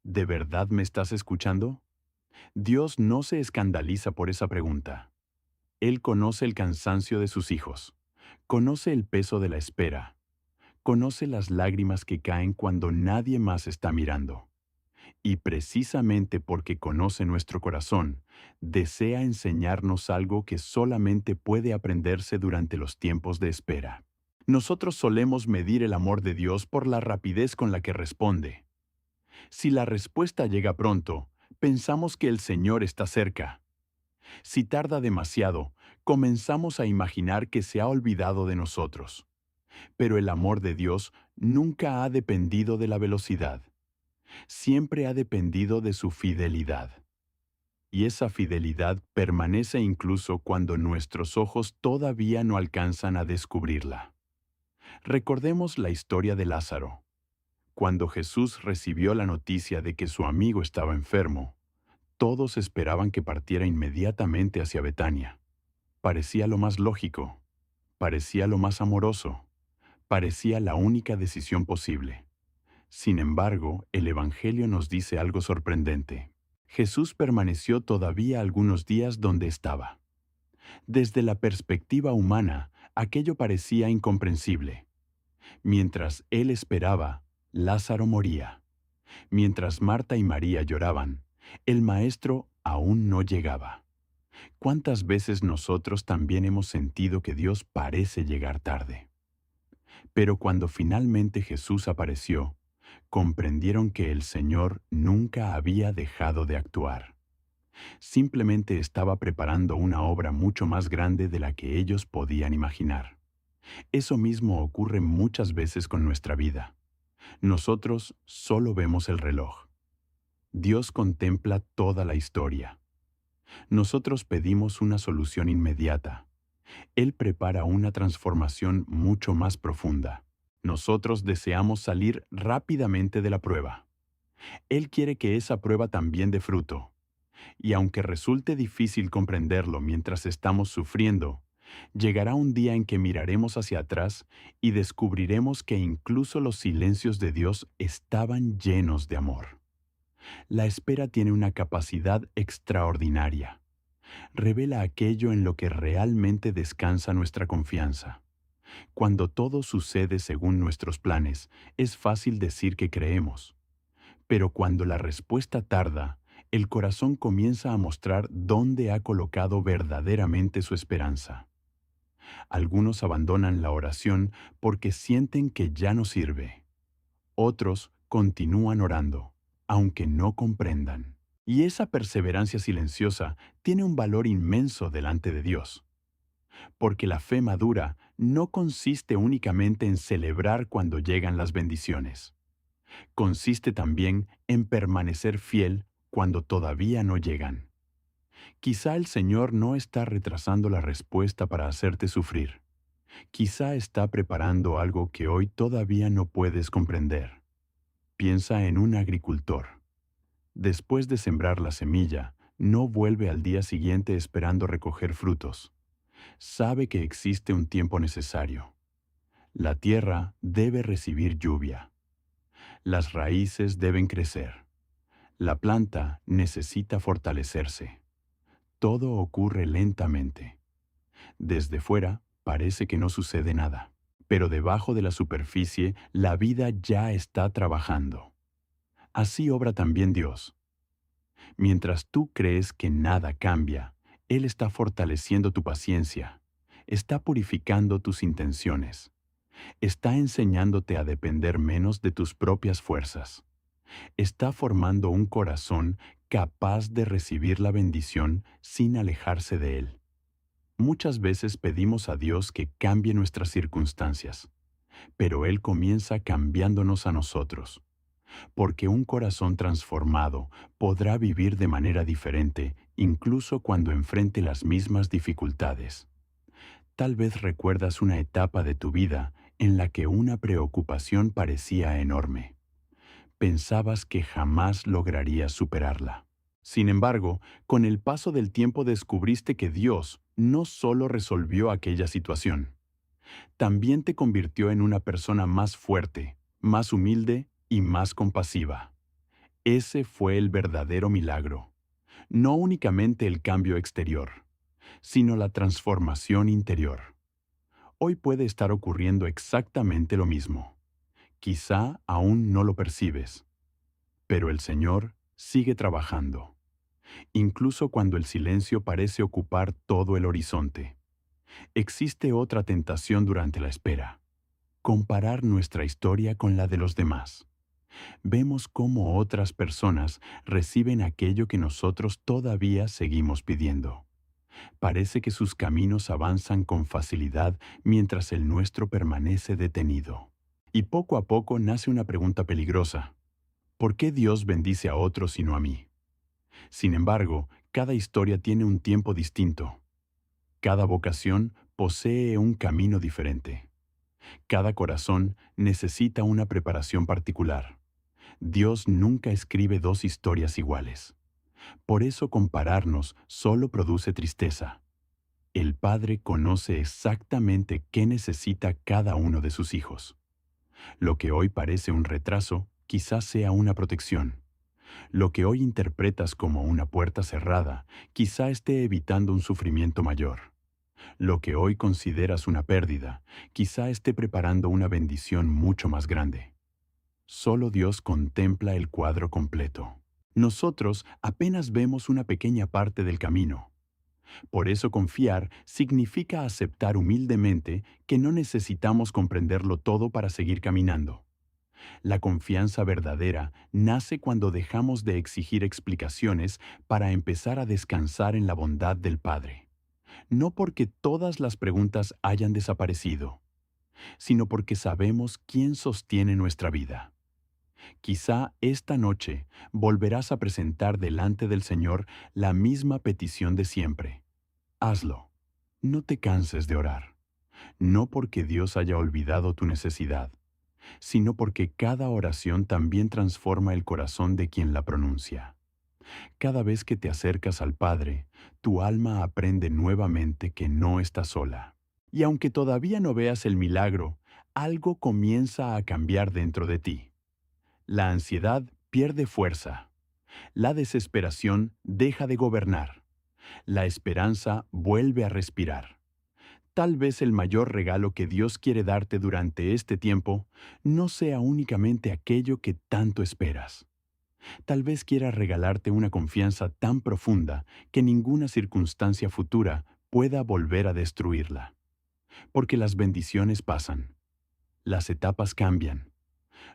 ¿de verdad me estás escuchando? Dios no se escandaliza por esa pregunta. Él conoce el cansancio de sus hijos, conoce el peso de la espera, conoce las lágrimas que caen cuando nadie más está mirando. Y precisamente porque conoce nuestro corazón, desea enseñarnos algo que solamente puede aprenderse durante los tiempos de espera. Nosotros solemos medir el amor de Dios por la rapidez con la que responde. Si la respuesta llega pronto, pensamos que el Señor está cerca. Si tarda demasiado, comenzamos a imaginar que se ha olvidado de nosotros. Pero el amor de Dios nunca ha dependido de la velocidad. Siempre ha dependido de su fidelidad. Y esa fidelidad permanece incluso cuando nuestros ojos todavía no alcanzan a descubrirla. Recordemos la historia de Lázaro. Cuando Jesús recibió la noticia de que su amigo estaba enfermo, todos esperaban que partiera inmediatamente hacia Betania. Parecía lo más lógico, parecía lo más amoroso, parecía la única decisión posible. Sin embargo, el Evangelio nos dice algo sorprendente. Jesús permaneció todavía algunos días donde estaba. Desde la perspectiva humana, aquello parecía incomprensible. Mientras él esperaba, Lázaro moría. Mientras Marta y María lloraban, el Maestro aún no llegaba. ¿Cuántas veces nosotros también hemos sentido que Dios parece llegar tarde? Pero cuando finalmente Jesús apareció, comprendieron que el Señor nunca había dejado de actuar. Simplemente estaba preparando una obra mucho más grande de la que ellos podían imaginar. Eso mismo ocurre muchas veces con nuestra vida. Nosotros solo vemos el reloj. Dios contempla toda la historia. Nosotros pedimos una solución inmediata. Él prepara una transformación mucho más profunda. Nosotros deseamos salir rápidamente de la prueba. Él quiere que esa prueba también dé fruto. Y aunque resulte difícil comprenderlo mientras estamos sufriendo, llegará un día en que miraremos hacia atrás y descubriremos que incluso los silencios de Dios estaban llenos de amor. La espera tiene una capacidad extraordinaria. Revela aquello en lo que realmente descansa nuestra confianza. Cuando todo sucede según nuestros planes, es fácil decir que creemos. Pero cuando la respuesta tarda, el corazón comienza a mostrar dónde ha colocado verdaderamente su esperanza. Algunos abandonan la oración porque sienten que ya no sirve. Otros continúan orando, aunque no comprendan. Y esa perseverancia silenciosa tiene un valor inmenso delante de Dios, porque la fe madura no consiste únicamente en celebrar cuando llegan las bendiciones. Consiste también en permanecer fiel cuando todavía no llegan. Quizá el Señor no está retrasando la respuesta para hacerte sufrir. Quizá está preparando algo que hoy todavía no puedes comprender. Piensa en un agricultor. Después de sembrar la semilla, no vuelve al día siguiente esperando recoger frutos. Sabe que existe un tiempo necesario. La tierra debe recibir lluvia. Las raíces deben crecer. La planta necesita fortalecerse. Todo ocurre lentamente. Desde fuera parece que no sucede nada, pero debajo de la superficie la vida ya está trabajando. Así obra también Dios. Mientras tú crees que nada cambia, Él está fortaleciendo tu paciencia, está purificando tus intenciones, está enseñándote a depender menos de tus propias fuerzas, está formando un corazón capaz de recibir la bendición sin alejarse de Él. Muchas veces pedimos a Dios que cambie nuestras circunstancias, pero Él comienza cambiándonos a nosotros, porque un corazón transformado podrá vivir de manera diferente incluso cuando enfrente las mismas dificultades. Tal vez recuerdas una etapa de tu vida en la que una preocupación parecía enorme. Pensabas que jamás lograrías superarla. Sin embargo, con el paso del tiempo descubriste que Dios no solo resolvió aquella situación, también te convirtió en una persona más fuerte, más humilde y más compasiva. Ese fue el verdadero milagro. No únicamente el cambio exterior, sino la transformación interior. Hoy puede estar ocurriendo exactamente lo mismo. Quizá aún no lo percibes, pero el Señor sigue trabajando, incluso cuando el silencio parece ocupar todo el horizonte. Existe otra tentación durante la espera: comparar nuestra historia con la de los demás. Vemos cómo otras personas reciben aquello que nosotros todavía seguimos pidiendo. Parece que sus caminos avanzan con facilidad mientras el nuestro permanece detenido. Y poco a poco nace una pregunta peligrosa: ¿por qué Dios bendice a otros y no a mí? Sin embargo, cada historia tiene un tiempo distinto. Cada vocación posee un camino diferente. Cada corazón necesita una preparación particular. Dios nunca escribe dos historias iguales. Por eso compararnos solo produce tristeza. El Padre conoce exactamente qué necesita cada uno de sus hijos. Lo que hoy parece un retraso, quizás sea una protección. Lo que hoy interpretas como una puerta cerrada, quizá esté evitando un sufrimiento mayor. Lo que hoy consideras una pérdida, quizá esté preparando una bendición mucho más grande. Solo Dios contempla el cuadro completo. Nosotros apenas vemos una pequeña parte del camino. Por eso confiar significa aceptar humildemente que no necesitamos comprenderlo todo para seguir caminando. La confianza verdadera nace cuando dejamos de exigir explicaciones para empezar a descansar en la bondad del Padre. No porque todas las preguntas hayan desaparecido, sino porque sabemos quién sostiene nuestra vida. Quizá esta noche volverás a presentar delante del Señor la misma petición de siempre. Hazlo. No te canses de orar. No porque Dios haya olvidado tu necesidad, sino porque cada oración también transforma el corazón de quien la pronuncia. Cada vez que te acercas al Padre, tu alma aprende nuevamente que no estás sola. Y aunque todavía no veas el milagro, algo comienza a cambiar dentro de ti. La ansiedad pierde fuerza. La desesperación deja de gobernar. La esperanza vuelve a respirar. Tal vez el mayor regalo que Dios quiere darte durante este tiempo no sea únicamente aquello que tanto esperas. Tal vez quiera regalarte una confianza tan profunda que ninguna circunstancia futura pueda volver a destruirla. Porque las bendiciones pasan, las etapas cambian,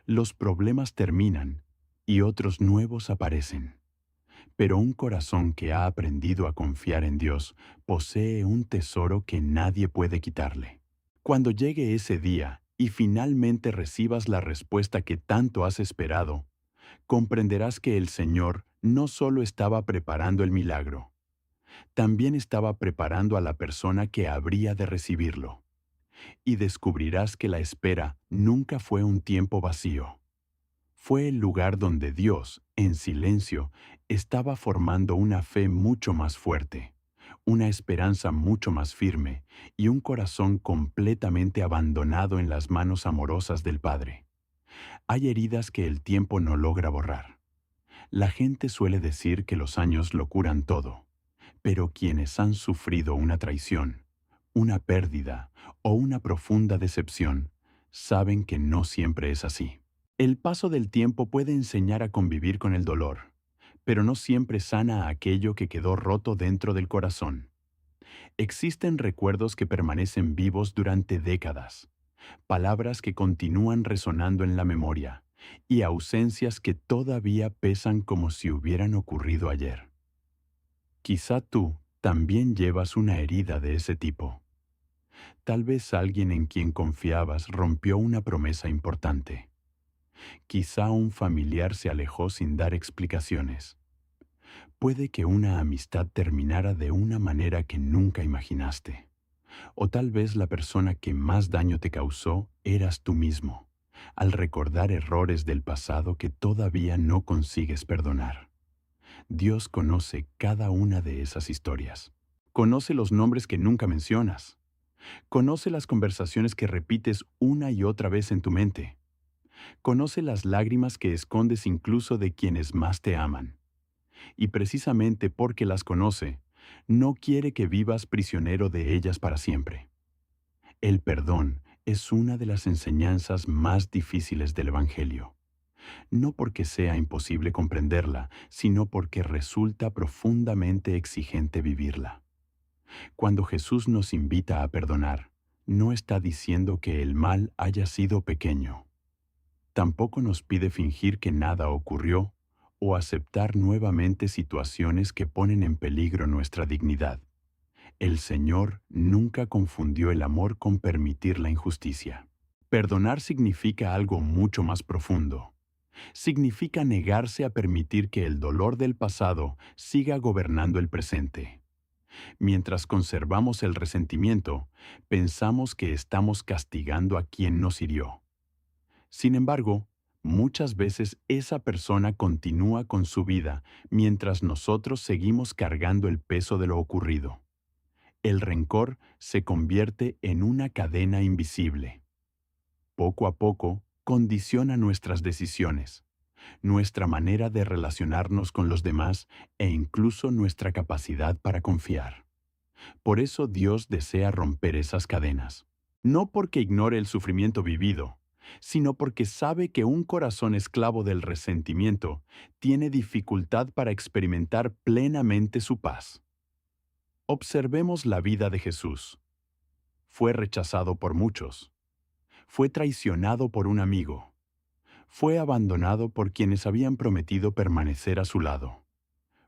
los problemas terminan y otros nuevos aparecen. Pero un corazón que ha aprendido a confiar en Dios posee un tesoro que nadie puede quitarle. Cuando llegue ese día y finalmente recibas la respuesta que tanto has esperado, comprenderás que el Señor no solo estaba preparando el milagro, también estaba preparando a la persona que habría de recibirlo. Y descubrirás que la espera nunca fue un tiempo vacío. Fue el lugar donde Dios, en silencio, estaba formando una fe mucho más fuerte, una esperanza mucho más firme y un corazón completamente abandonado en las manos amorosas del Padre. Hay heridas que el tiempo no logra borrar. La gente suele decir que los años lo curan todo, pero quienes han sufrido una traición, una pérdida o una profunda decepción, saben que no siempre es así. El paso del tiempo puede enseñar a convivir con el dolor, pero no siempre sana aquello que quedó roto dentro del corazón. Existen recuerdos que permanecen vivos durante décadas, palabras que continúan resonando en la memoria, y ausencias que todavía pesan como si hubieran ocurrido ayer. Quizá tú también llevas una herida de ese tipo. Tal vez alguien en quien confiabas rompió una promesa importante. Quizá un familiar se alejó sin dar explicaciones. Puede que una amistad terminara de una manera que nunca imaginaste. O tal vez la persona que más daño te causó eras tú mismo, al recordar errores del pasado que todavía no consigues perdonar. Dios conoce cada una de esas historias. Conoce los nombres que nunca mencionas. Conoce las conversaciones que repites una y otra vez en tu mente. Conoce las lágrimas que escondes incluso de quienes más te aman. Y precisamente porque las conoce, no quiere que vivas prisionero de ellas para siempre. El perdón es una de las enseñanzas más difíciles del Evangelio. No porque sea imposible comprenderla, sino porque resulta profundamente exigente vivirla. Cuando Jesús nos invita a perdonar, no está diciendo que el mal haya sido pequeño. Tampoco nos pide fingir que nada ocurrió o aceptar nuevamente situaciones que ponen en peligro nuestra dignidad. El Señor nunca confundió el amor con permitir la injusticia. Perdonar significa algo mucho más profundo. Significa negarse a permitir que el dolor del pasado siga gobernando el presente. Mientras conservamos el resentimiento, pensamos que estamos castigando a quien nos hirió. Sin embargo, muchas veces esa persona continúa con su vida mientras nosotros seguimos cargando el peso de lo ocurrido. El rencor se convierte en una cadena invisible. Poco a poco, condiciona nuestras decisiones, nuestra manera de relacionarnos con los demás e incluso nuestra capacidad para confiar. Por eso Dios desea romper esas cadenas. No porque ignore el sufrimiento vivido, sino porque sabe que un corazón esclavo del resentimiento tiene dificultad para experimentar plenamente su paz. Observemos la vida de Jesús. Fue rechazado por muchos. Fue traicionado por un amigo. Fue abandonado por quienes habían prometido permanecer a su lado.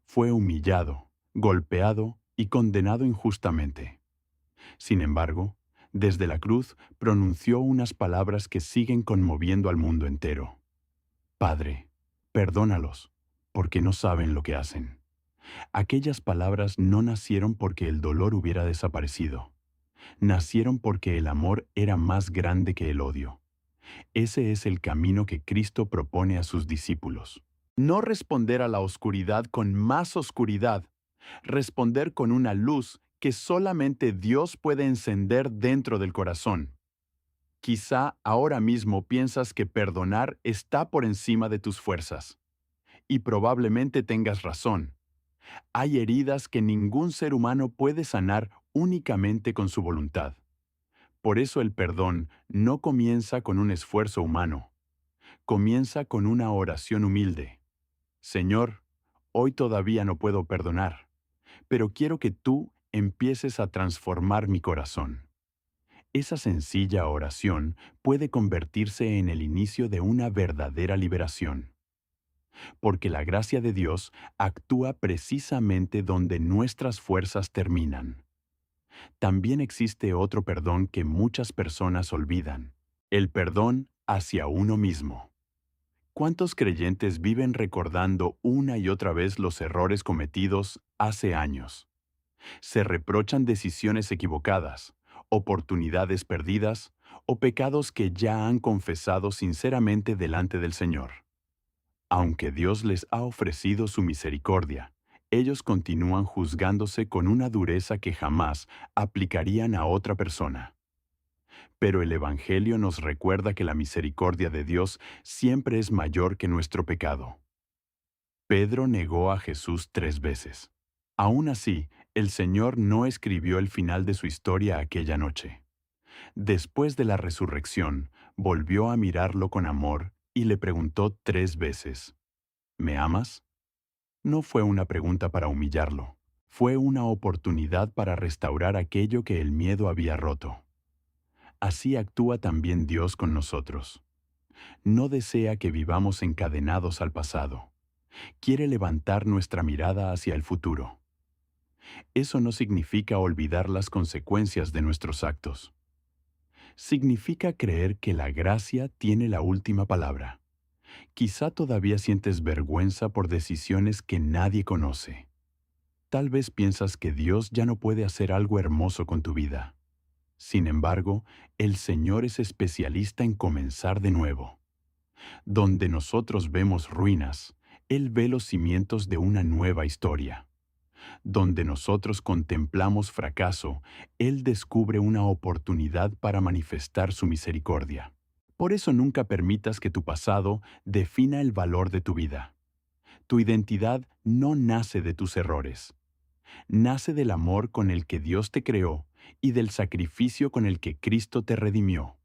Fue humillado, golpeado y condenado injustamente. Sin embargo, desde la cruz pronunció unas palabras que siguen conmoviendo al mundo entero. Padre, perdónalos, porque no saben lo que hacen. Aquellas palabras no nacieron porque el dolor hubiera desaparecido. Nacieron porque el amor era más grande que el odio. Ese es el camino que Cristo propone a sus discípulos. No responder a la oscuridad con más oscuridad, responder con una luz que solamente Dios puede encender dentro del corazón. Quizá ahora mismo piensas que perdonar está por encima de tus fuerzas. Y probablemente tengas razón. Hay heridas que ningún ser humano puede sanar únicamente con su voluntad. Por eso el perdón no comienza con un esfuerzo humano. Comienza con una oración humilde. Señor, hoy todavía no puedo perdonar, pero quiero que tú empieces a transformar mi corazón. Esa sencilla oración puede convertirse en el inicio de una verdadera liberación, porque la gracia de Dios actúa precisamente donde nuestras fuerzas terminan. También existe otro perdón que muchas personas olvidan: el perdón hacia uno mismo. ¿Cuántos creyentes viven recordando una y otra vez los errores cometidos hace años? Se reprochan decisiones equivocadas, oportunidades perdidas o pecados que ya han confesado sinceramente delante del Señor. Aunque Dios les ha ofrecido su misericordia, ellos continúan juzgándose con una dureza que jamás aplicarían a otra persona. Pero el Evangelio nos recuerda que la misericordia de Dios siempre es mayor que nuestro pecado. Pedro negó a Jesús 3 veces. Aún así, el Señor no escribió el final de su historia aquella noche. Después de la resurrección, volvió a mirarlo con amor y le preguntó 3 veces: ¿Me amas? No fue una pregunta para humillarlo, fue una oportunidad para restaurar aquello que el miedo había roto. Así actúa también Dios con nosotros. No desea que vivamos encadenados al pasado. Quiere levantar nuestra mirada hacia el futuro. Eso no significa olvidar las consecuencias de nuestros actos. Significa creer que la gracia tiene la última palabra. Quizá todavía sientes vergüenza por decisiones que nadie conoce. Tal vez piensas que Dios ya no puede hacer algo hermoso con tu vida. Sin embargo, el Señor es especialista en comenzar de nuevo. Donde nosotros vemos ruinas, Él ve los cimientos de una nueva historia. Donde nosotros contemplamos fracaso, Él descubre una oportunidad para manifestar su misericordia. Por eso nunca permitas que tu pasado defina el valor de tu vida. Tu identidad no nace de tus errores. Nace del amor con el que Dios te creó y del sacrificio con el que Cristo te redimió.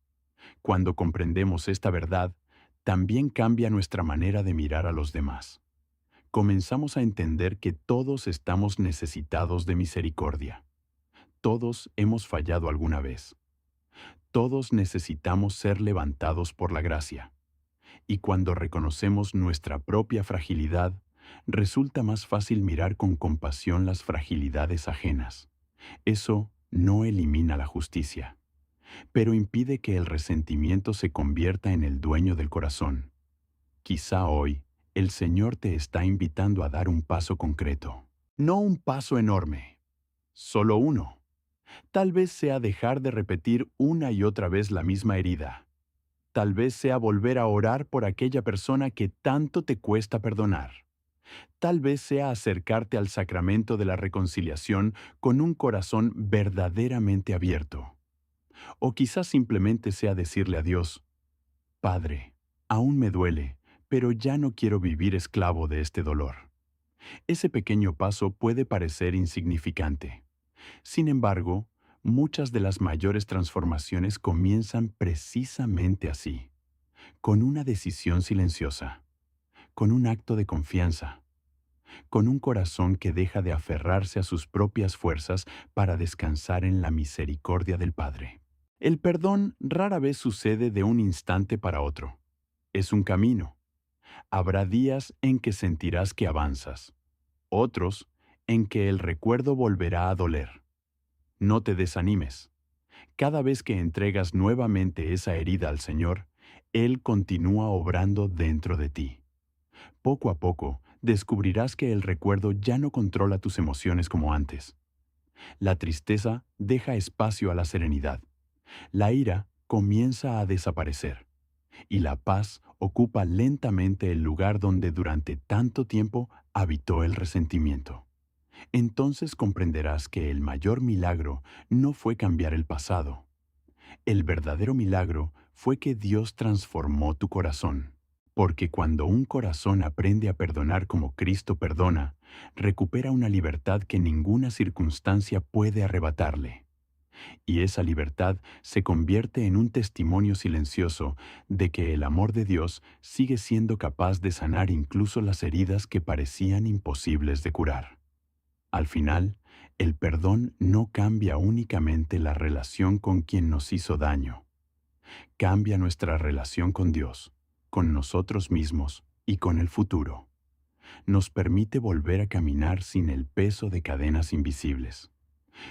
Cuando comprendemos esta verdad, también cambia nuestra manera de mirar a los demás. Comenzamos a entender que todos estamos necesitados de misericordia. Todos hemos fallado alguna vez. Todos necesitamos ser levantados por la gracia. Y cuando reconocemos nuestra propia fragilidad, resulta más fácil mirar con compasión las fragilidades ajenas. Eso no elimina la justicia, pero impide que el resentimiento se convierta en el dueño del corazón. Quizá hoy, el Señor te está invitando a dar un paso concreto. No un paso enorme, solo uno. Tal vez sea dejar de repetir una y otra vez la misma herida. Tal vez sea volver a orar por aquella persona que tanto te cuesta perdonar. Tal vez sea acercarte al sacramento de la reconciliación con un corazón verdaderamente abierto. O quizás simplemente sea decirle a Dios: Padre, aún me duele, pero ya no quiero vivir esclavo de este dolor. Ese pequeño paso puede parecer insignificante. Sin embargo, muchas de las mayores transformaciones comienzan precisamente así, con una decisión silenciosa, con un acto de confianza, con un corazón que deja de aferrarse a sus propias fuerzas para descansar en la misericordia del Padre. El perdón rara vez sucede de un instante para otro. Es un camino. Habrá días en que sentirás que avanzas, otros en que el recuerdo volverá a doler. No te desanimes. Cada vez que entregas nuevamente esa herida al Señor, Él continúa obrando dentro de ti. Poco a poco, descubrirás que el recuerdo ya no controla tus emociones como antes. La tristeza deja espacio a la serenidad. La ira comienza a desaparecer. Y la paz ocupa lentamente el lugar donde durante tanto tiempo habitó el resentimiento. Entonces comprenderás que el mayor milagro no fue cambiar el pasado. El verdadero milagro fue que Dios transformó tu corazón. Porque cuando un corazón aprende a perdonar como Cristo perdona, recupera una libertad que ninguna circunstancia puede arrebatarle. Y esa libertad se convierte en un testimonio silencioso de que el amor de Dios sigue siendo capaz de sanar incluso las heridas que parecían imposibles de curar. Al final, El perdón no cambia únicamente la relación con quien nos hizo daño, cambia nuestra relación con Dios, con nosotros mismos y con el futuro. Nos permite volver a caminar sin el peso de cadenas invisibles.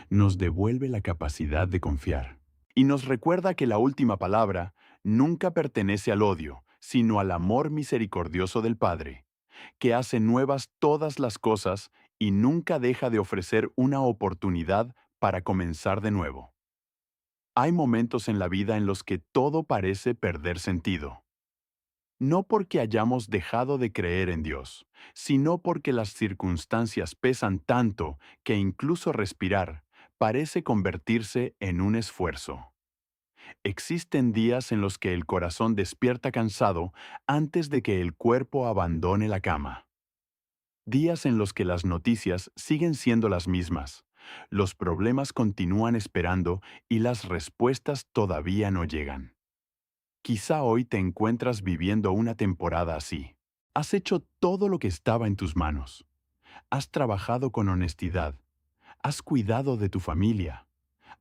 Nos devuelve la capacidad de confiar. Y nos recuerda que la última palabra nunca pertenece al odio, sino al amor misericordioso del Padre, que hace nuevas todas las cosas y nunca deja de ofrecer una oportunidad para comenzar de nuevo. Hay momentos en la vida en los que todo parece perder sentido. No porque hayamos dejado de creer en Dios, sino porque las circunstancias pesan tanto que incluso respirar parece convertirse en un esfuerzo. Existen días en los que el corazón despierta cansado antes de que el cuerpo abandone la cama. Días en los que las noticias siguen siendo las mismas, los problemas continúan esperando y las respuestas todavía no llegan. Quizá hoy te encuentras viviendo una temporada así. Has hecho todo lo que estaba en tus manos. Has trabajado con honestidad. Has cuidado de tu familia.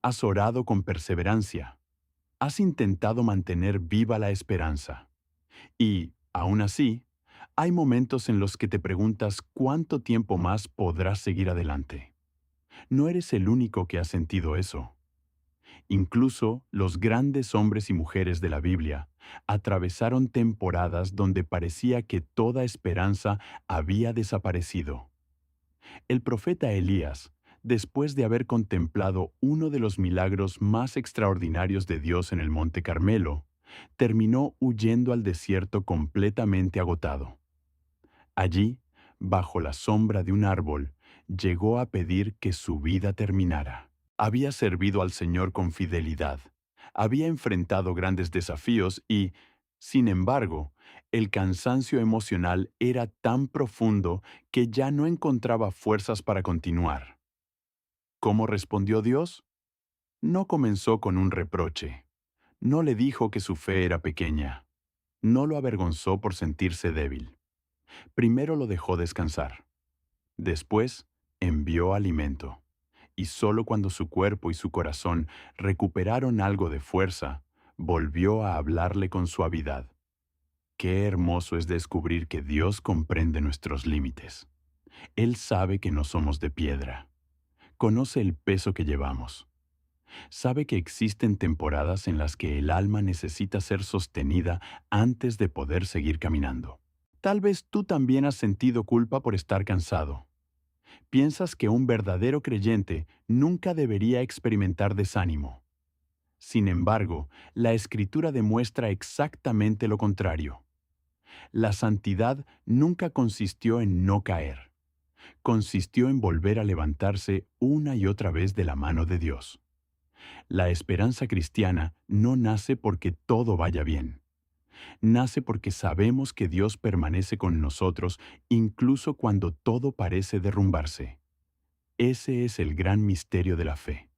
Has orado con perseverancia. Has intentado mantener viva la esperanza. Y, aún así, hay momentos en los que te preguntas cuánto tiempo más podrás seguir adelante. No eres el único que ha sentido eso. Incluso los grandes hombres y mujeres de la Biblia atravesaron temporadas donde parecía que toda esperanza había desaparecido. El profeta Elías, después de haber contemplado uno de los milagros más extraordinarios de Dios en el Monte Carmelo, terminó huyendo al desierto completamente agotado. Allí, bajo la sombra de un árbol, llegó a pedir que su vida terminara. Había servido al Señor con fidelidad, había enfrentado grandes desafíos y, sin embargo, el cansancio emocional era tan profundo que ya no encontraba fuerzas para continuar. ¿Cómo respondió Dios? No comenzó con un reproche. No le dijo que su fe era pequeña. No lo avergonzó por sentirse débil. Primero lo dejó descansar. Después, envió alimento. Y solo cuando su cuerpo y su corazón recuperaron algo de fuerza, volvió a hablarle con suavidad. Qué hermoso es descubrir que Dios comprende nuestros límites. Él sabe que no somos de piedra. Conoce el peso que llevamos. Sabe que existen temporadas en las que el alma necesita ser sostenida antes de poder seguir caminando. Tal vez tú también has sentido culpa por estar cansado. Piensas que un verdadero creyente nunca debería experimentar desánimo. Sin embargo, la Escritura demuestra exactamente lo contrario. La santidad nunca consistió en no caer. Consistió en volver a levantarse una y otra vez de la mano de Dios. La esperanza cristiana no nace porque todo vaya bien. Nace porque sabemos que Dios permanece con nosotros incluso cuando todo parece derrumbarse. Ese es el gran misterio de la fe.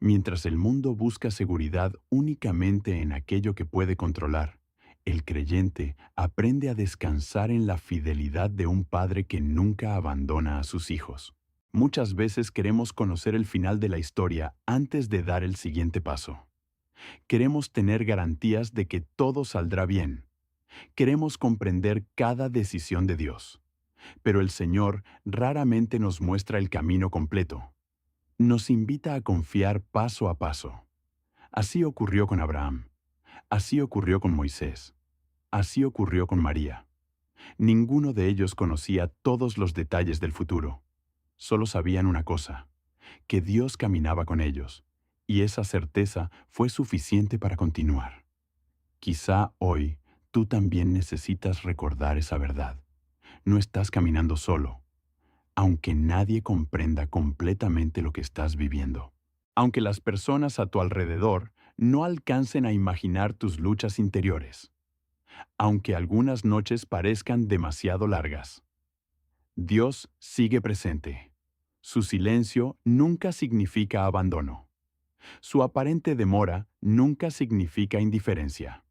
Mientras el mundo busca seguridad únicamente en aquello que puede controlar, el creyente aprende a descansar en la fidelidad de un padre que nunca abandona a sus hijos. Muchas veces queremos conocer el final de la historia antes de dar el siguiente paso. Queremos tener garantías de que todo saldrá bien. Queremos comprender cada decisión de Dios. Pero el Señor raramente nos muestra el camino completo. Nos invita a confiar paso a paso. Así ocurrió con Abraham. Así ocurrió con Moisés. Así ocurrió con María. Ninguno de ellos conocía todos los detalles del futuro. Solo sabían una cosa, que Dios caminaba con ellos, y esa certeza fue suficiente para continuar. Quizá hoy tú también necesitas recordar esa verdad. No estás caminando solo, aunque nadie comprenda completamente lo que estás viviendo. Aunque las personas a tu alrededor no alcancen a imaginar tus luchas interiores. Aunque algunas noches parezcan demasiado largas. Dios sigue presente. Su silencio nunca significa abandono. Su aparente demora nunca significa indiferencia.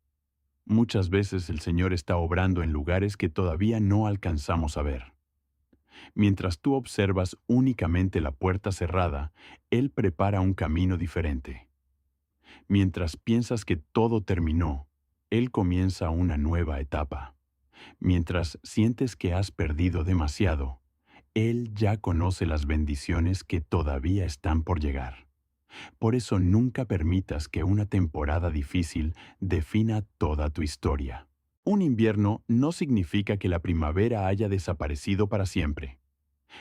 Muchas veces el Señor está obrando en lugares que todavía no alcanzamos a ver. Mientras tú observas únicamente la puerta cerrada, Él prepara un camino diferente. Mientras piensas que todo terminó, Él comienza una nueva etapa. Mientras sientes que has perdido demasiado, Él ya conoce las bendiciones que todavía están por llegar. Por eso nunca permitas que una temporada difícil defina toda tu historia. Un invierno no significa que la primavera haya desaparecido para siempre.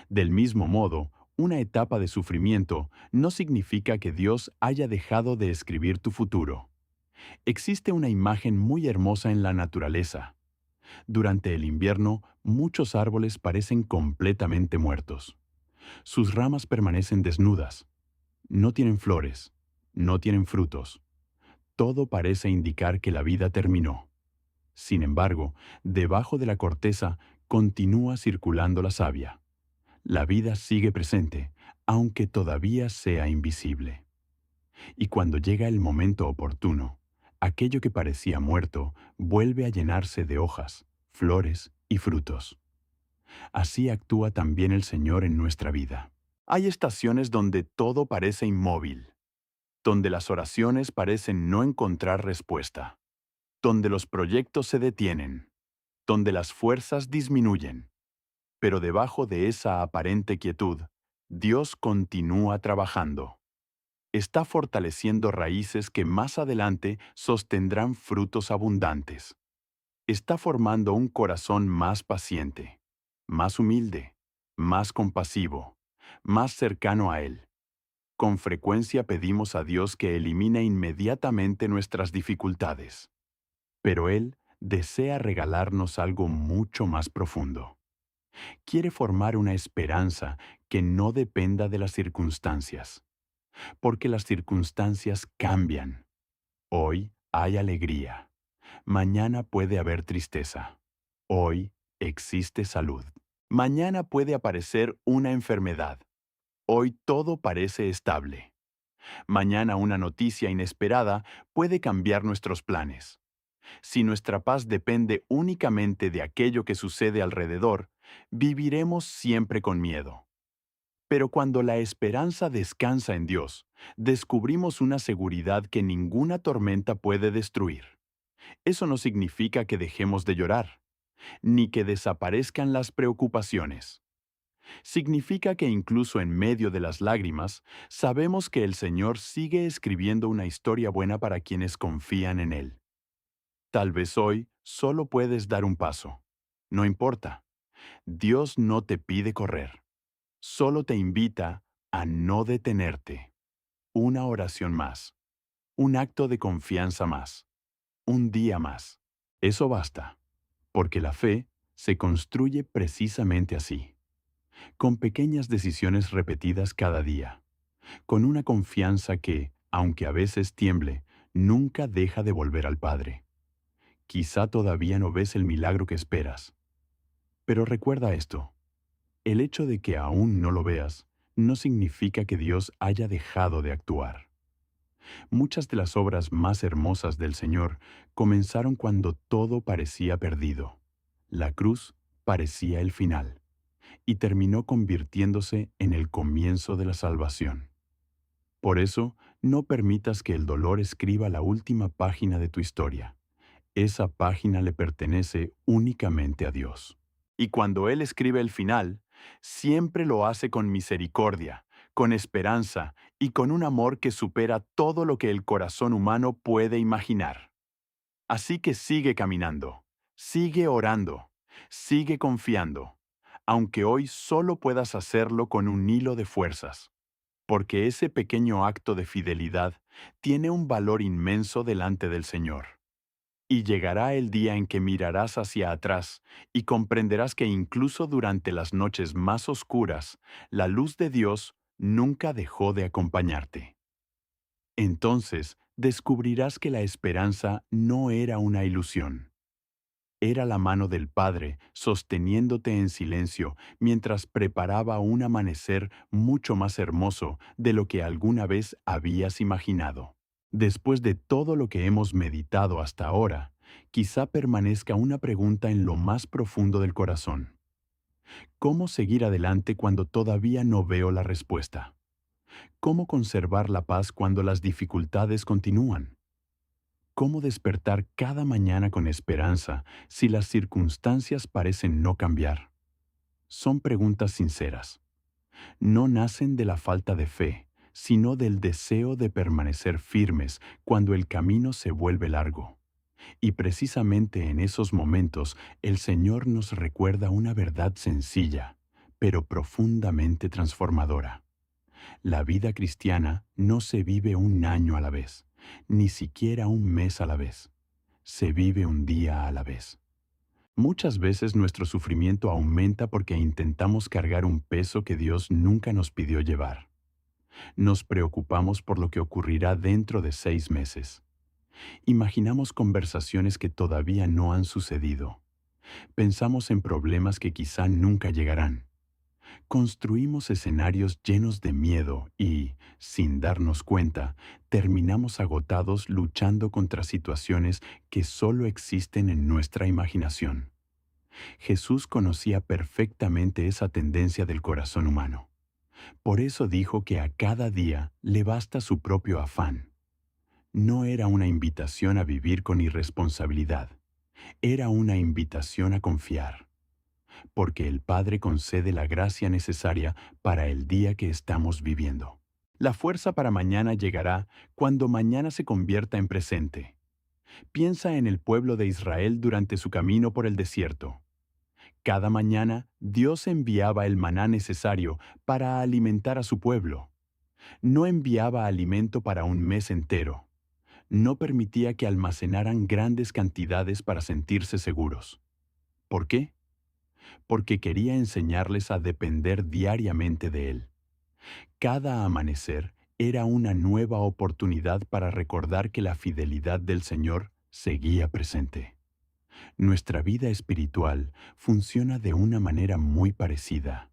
Del mismo modo, una etapa de sufrimiento no significa que Dios haya dejado de escribir tu futuro. Existe una imagen muy hermosa en la naturaleza. Durante el invierno, muchos árboles parecen completamente muertos. Sus ramas permanecen desnudas. No tienen flores. No tienen frutos. Todo parece indicar que la vida terminó. Sin embargo, debajo de la corteza continúa circulando la savia. La vida sigue presente, aunque todavía sea invisible. Y cuando llega el momento oportuno, aquello que parecía muerto vuelve a llenarse de hojas, flores y frutos. Así actúa también el Señor en nuestra vida. Hay estaciones donde todo parece inmóvil, donde las oraciones parecen no encontrar respuesta, donde los proyectos se detienen, donde las fuerzas disminuyen. Pero debajo de esa aparente quietud, Dios continúa trabajando. Está fortaleciendo raíces que más adelante sostendrán frutos abundantes. Está formando un corazón más paciente, más humilde, más compasivo, más cercano a Él. Con frecuencia pedimos a Dios que elimine inmediatamente nuestras dificultades, pero Él desea regalarnos algo mucho más profundo. Quiere formar una esperanza que no dependa de las circunstancias, porque las circunstancias cambian. Hoy hay alegría, mañana puede haber tristeza. Hoy existe salud. Mañana puede aparecer una enfermedad. Hoy todo parece estable. Mañana una noticia inesperada puede cambiar nuestros planes. Si nuestra paz depende únicamente de aquello que sucede alrededor, viviremos siempre con miedo. Pero cuando la esperanza descansa en Dios, descubrimos una seguridad que ninguna tormenta puede destruir. Eso no significa que dejemos de llorar, ni que desaparezcan las preocupaciones. Significa que incluso en medio de las lágrimas, sabemos que el Señor sigue escribiendo una historia buena para quienes confían en Él. Tal vez hoy solo puedes dar un paso. No importa. Dios no te pide correr. Solo te invita a no detenerte. Una oración más. Un acto de confianza más. Un día más. Eso basta. Porque la fe se construye precisamente así. Con pequeñas decisiones repetidas cada día. Con una confianza que, aunque a veces tiemble, nunca deja de volver al Padre. Quizá todavía no ves el milagro que esperas. Pero recuerda esto. El hecho de que aún no lo veas no significa que Dios haya dejado de actuar. Muchas de las obras más hermosas del Señor comenzaron cuando todo parecía perdido. La cruz parecía el final y terminó convirtiéndose en el comienzo de la salvación. Por eso, no permitas que el dolor escriba la última página de tu historia. Esa página le pertenece únicamente a Dios. Y cuando Él escribe el final, siempre lo hace con misericordia, con esperanza y con un amor que supera todo lo que el corazón humano puede imaginar. Así que sigue caminando, sigue orando, sigue confiando, aunque hoy solo puedas hacerlo con un hilo de fuerzas, porque ese pequeño acto de fidelidad tiene un valor inmenso delante del Señor. Y llegará el día en que mirarás hacia atrás y comprenderás que incluso durante las noches más oscuras, la luz de Dios nunca dejó de acompañarte. Entonces descubrirás que la esperanza no era una ilusión. Era la mano del Padre sosteniéndote en silencio mientras preparaba un amanecer mucho más hermoso de lo que alguna vez habías imaginado. Después de todo lo que hemos meditado hasta ahora, quizá permanezca una pregunta en lo más profundo del corazón. ¿Cómo seguir adelante cuando todavía no veo la respuesta? ¿Cómo conservar la paz cuando las dificultades continúan? ¿Cómo despertar cada mañana con esperanza si las circunstancias parecen no cambiar? Son preguntas sinceras. No nacen de la falta de fe, sino del deseo de permanecer firmes cuando el camino se vuelve largo. Y precisamente en esos momentos el Señor nos recuerda una verdad sencilla, pero profundamente transformadora. La vida cristiana no se vive un año a la vez, ni siquiera un mes a la vez. Se vive un día a la vez. Muchas veces nuestro sufrimiento aumenta porque intentamos cargar un peso que Dios nunca nos pidió llevar. Nos preocupamos por lo que ocurrirá dentro de 6 meses. Imaginamos conversaciones que todavía no han sucedido. Pensamos en problemas que quizá nunca llegarán. Construimos escenarios llenos de miedo y, sin darnos cuenta, terminamos agotados luchando contra situaciones que solo existen en nuestra imaginación. Jesús conocía perfectamente esa tendencia del corazón humano. Por eso dijo que a cada día le basta su propio afán. No era una invitación a vivir con irresponsabilidad, era una invitación a confiar, porque el Padre concede la gracia necesaria para el día que estamos viviendo. La fuerza para mañana llegará cuando mañana se convierta en presente. Piensa en el pueblo de Israel durante su camino por el desierto. Cada mañana Dios enviaba el maná necesario para alimentar a su pueblo. No enviaba alimento para un mes entero. No permitía que almacenaran grandes cantidades para sentirse seguros. ¿Por qué? Porque quería enseñarles a depender diariamente de Él. Cada amanecer era una nueva oportunidad para recordar que la fidelidad del Señor seguía presente. Nuestra vida espiritual funciona de una manera muy parecida.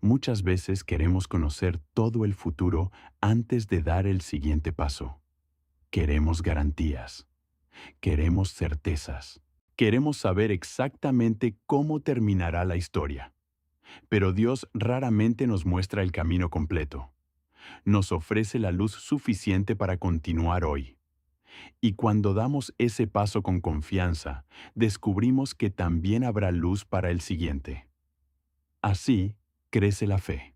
Muchas veces queremos conocer todo el futuro antes de dar el siguiente paso. Queremos garantías. Queremos certezas. Queremos saber exactamente cómo terminará la historia. Pero Dios raramente nos muestra el camino completo. Nos ofrece la luz suficiente para continuar hoy. Y cuando damos ese paso con confianza, descubrimos que también habrá luz para el siguiente. Así crece la fe,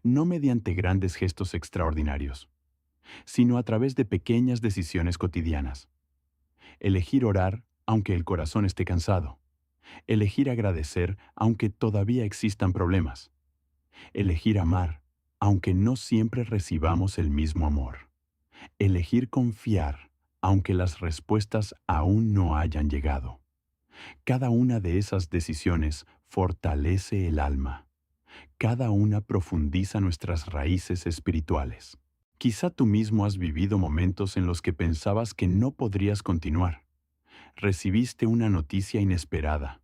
no mediante grandes gestos extraordinarios, sino a través de pequeñas decisiones cotidianas. Elegir orar aunque el corazón esté cansado. Elegir agradecer aunque todavía existan problemas. Elegir amar aunque no siempre recibamos el mismo amor. Elegir confiar aunque las respuestas aún no hayan llegado. Cada una de esas decisiones fortalece el alma. Cada una profundiza nuestras raíces espirituales. Quizá tú mismo has vivido momentos en los que pensabas que no podrías continuar. Recibiste una noticia inesperada.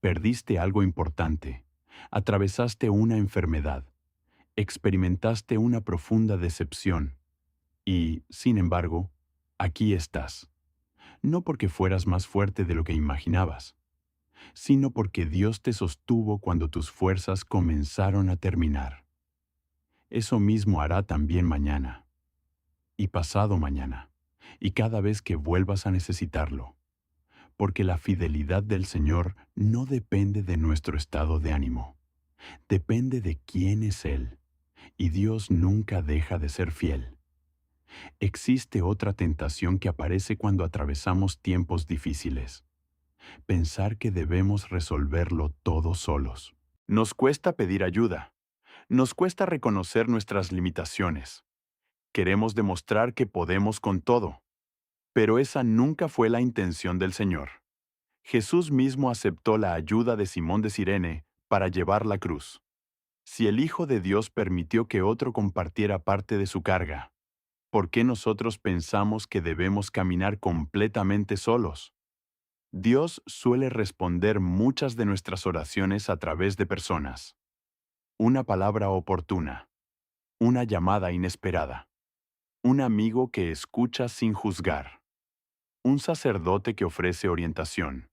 Perdiste algo importante. Atravesaste una enfermedad. Experimentaste una profunda decepción. Y, sin embargo, aquí estás. No porque fueras más fuerte de lo que imaginabas, sino porque Dios te sostuvo cuando tus fuerzas comenzaron a terminar. Eso mismo hará también mañana, y pasado mañana, y cada vez que vuelvas a necesitarlo, porque la fidelidad del Señor no depende de nuestro estado de ánimo, depende de quién es Él, y Dios nunca deja de ser fiel. Existe otra tentación que aparece cuando atravesamos tiempos difíciles. Pensar que debemos resolverlo todos solos. Nos cuesta pedir ayuda. Nos cuesta reconocer nuestras limitaciones. Queremos demostrar que podemos con todo. Pero esa nunca fue la intención del Señor. Jesús mismo aceptó la ayuda de Simón de Cirene para llevar la cruz. Si el Hijo de Dios permitió que otro compartiera parte de su carga, ¿por qué nosotros pensamos que debemos caminar completamente solos? Dios suele responder muchas de nuestras oraciones a través de personas. Una palabra oportuna, una llamada inesperada, un amigo que escucha sin juzgar, un sacerdote que ofrece orientación,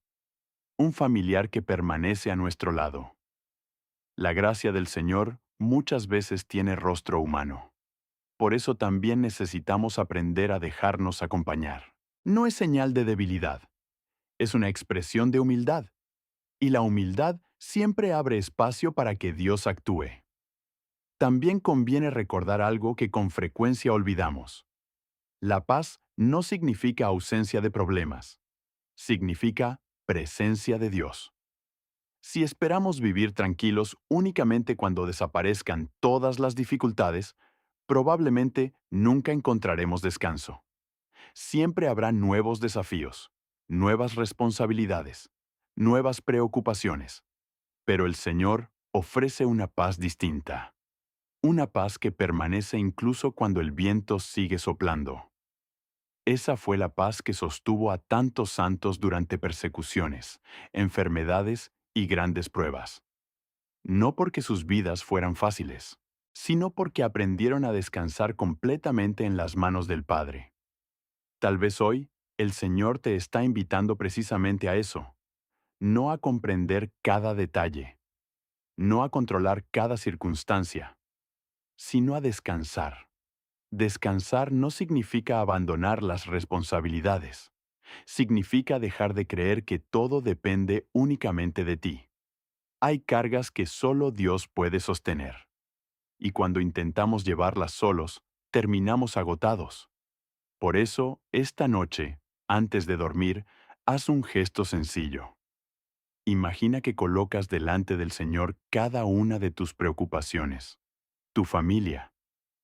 un familiar que permanece a nuestro lado. La gracia del Señor muchas veces tiene rostro humano. Por eso también necesitamos aprender a dejarnos acompañar. No es señal de debilidad, es una expresión de humildad. Y la humildad siempre abre espacio para que Dios actúe. También conviene recordar algo que con frecuencia olvidamos. La paz no significa ausencia de problemas, significa presencia de Dios. Si esperamos vivir tranquilos únicamente cuando desaparezcan todas las dificultades, probablemente nunca encontraremos descanso. Siempre habrá nuevos desafíos, nuevas responsabilidades, nuevas preocupaciones. Pero el Señor ofrece una paz distinta. Una paz que permanece incluso cuando el viento sigue soplando. Esa fue la paz que sostuvo a tantos santos durante persecuciones, enfermedades y grandes pruebas. No porque sus vidas fueran fáciles, sino porque aprendieron a descansar completamente en las manos del Padre. Tal vez hoy, el Señor te está invitando precisamente a eso, no a comprender cada detalle, no a controlar cada circunstancia, sino a descansar. Descansar no significa abandonar las responsabilidades. Significa dejar de creer que todo depende únicamente de ti. Hay cargas que solo Dios puede sostener. Y cuando intentamos llevarlas solos, terminamos agotados. Por eso, esta noche, antes de dormir, haz un gesto sencillo. Imagina que colocas delante del Señor cada una de tus preocupaciones, tu familia,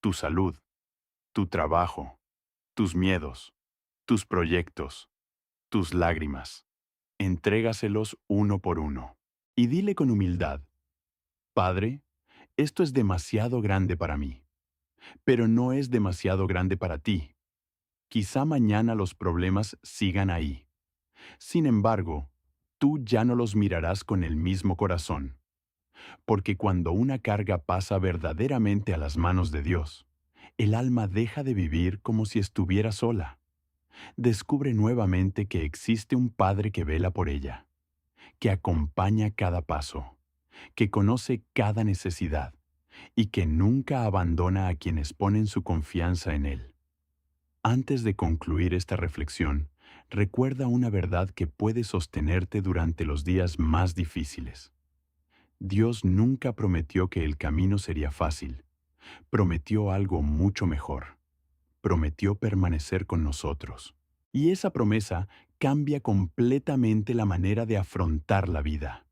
tu salud, tu trabajo, tus miedos, tus proyectos, tus lágrimas. Entrégaselos uno por uno. Y dile con humildad, Padre, esto es demasiado grande para mí, pero no es demasiado grande para ti. Quizá mañana los problemas sigan ahí. Sin embargo, tú ya no los mirarás con el mismo corazón, porque cuando una carga pasa verdaderamente a las manos de Dios, el alma deja de vivir como si estuviera sola. Descubre nuevamente que existe un Padre que vela por ella, que acompaña cada paso, que conoce cada necesidad y que nunca abandona a quienes ponen su confianza en Él. Antes de concluir esta reflexión, recuerda una verdad que puede sostenerte durante los días más difíciles. Dios nunca prometió que el camino sería fácil. Prometió algo mucho mejor. Prometió permanecer con nosotros. Y esa promesa cambia completamente la manera de afrontar la vida,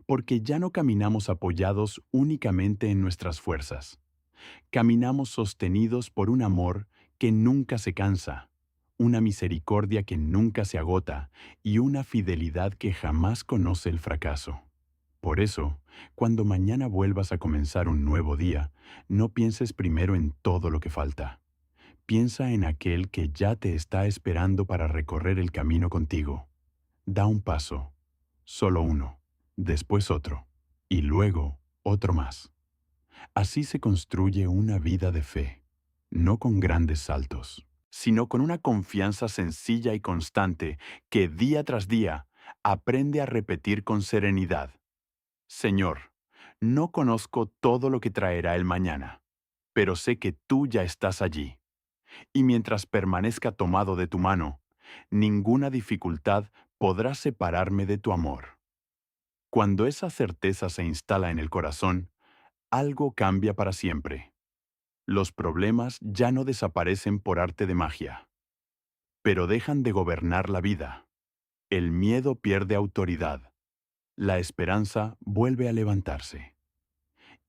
porque ya no caminamos apoyados únicamente en nuestras fuerzas. Caminamos sostenidos por un amor que nunca se cansa, una misericordia que nunca se agota y una fidelidad que jamás conoce el fracaso. Por eso, cuando mañana vuelvas a comenzar un nuevo día, no pienses primero en todo lo que falta. Piensa en aquel que ya te está esperando para recorrer el camino contigo. Da un paso, solo uno, después otro, y luego otro más. Así se construye una vida de fe, no con grandes saltos, sino con una confianza sencilla y constante que día tras día aprende a repetir con serenidad. Señor, no conozco todo lo que traerá el mañana, pero sé que tú ya estás allí. Y mientras permanezca tomado de tu mano, ninguna dificultad podrá separarme de tu amor. Cuando esa certeza se instala en el corazón, algo cambia para siempre. Los problemas ya no desaparecen por arte de magia, pero dejan de gobernar la vida. El miedo pierde autoridad. La esperanza vuelve a levantarse.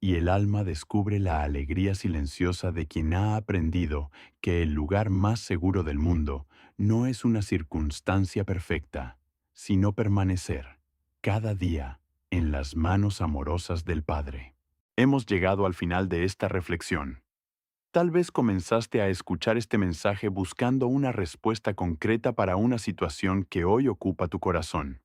Y el alma descubre la alegría silenciosa de quien ha aprendido que el lugar más seguro del mundo no es una circunstancia perfecta, sino permanecer, cada día, en las manos amorosas del Padre. Hemos llegado al final de esta reflexión. Tal vez comenzaste a escuchar este mensaje buscando una respuesta concreta para una situación que hoy ocupa tu corazón.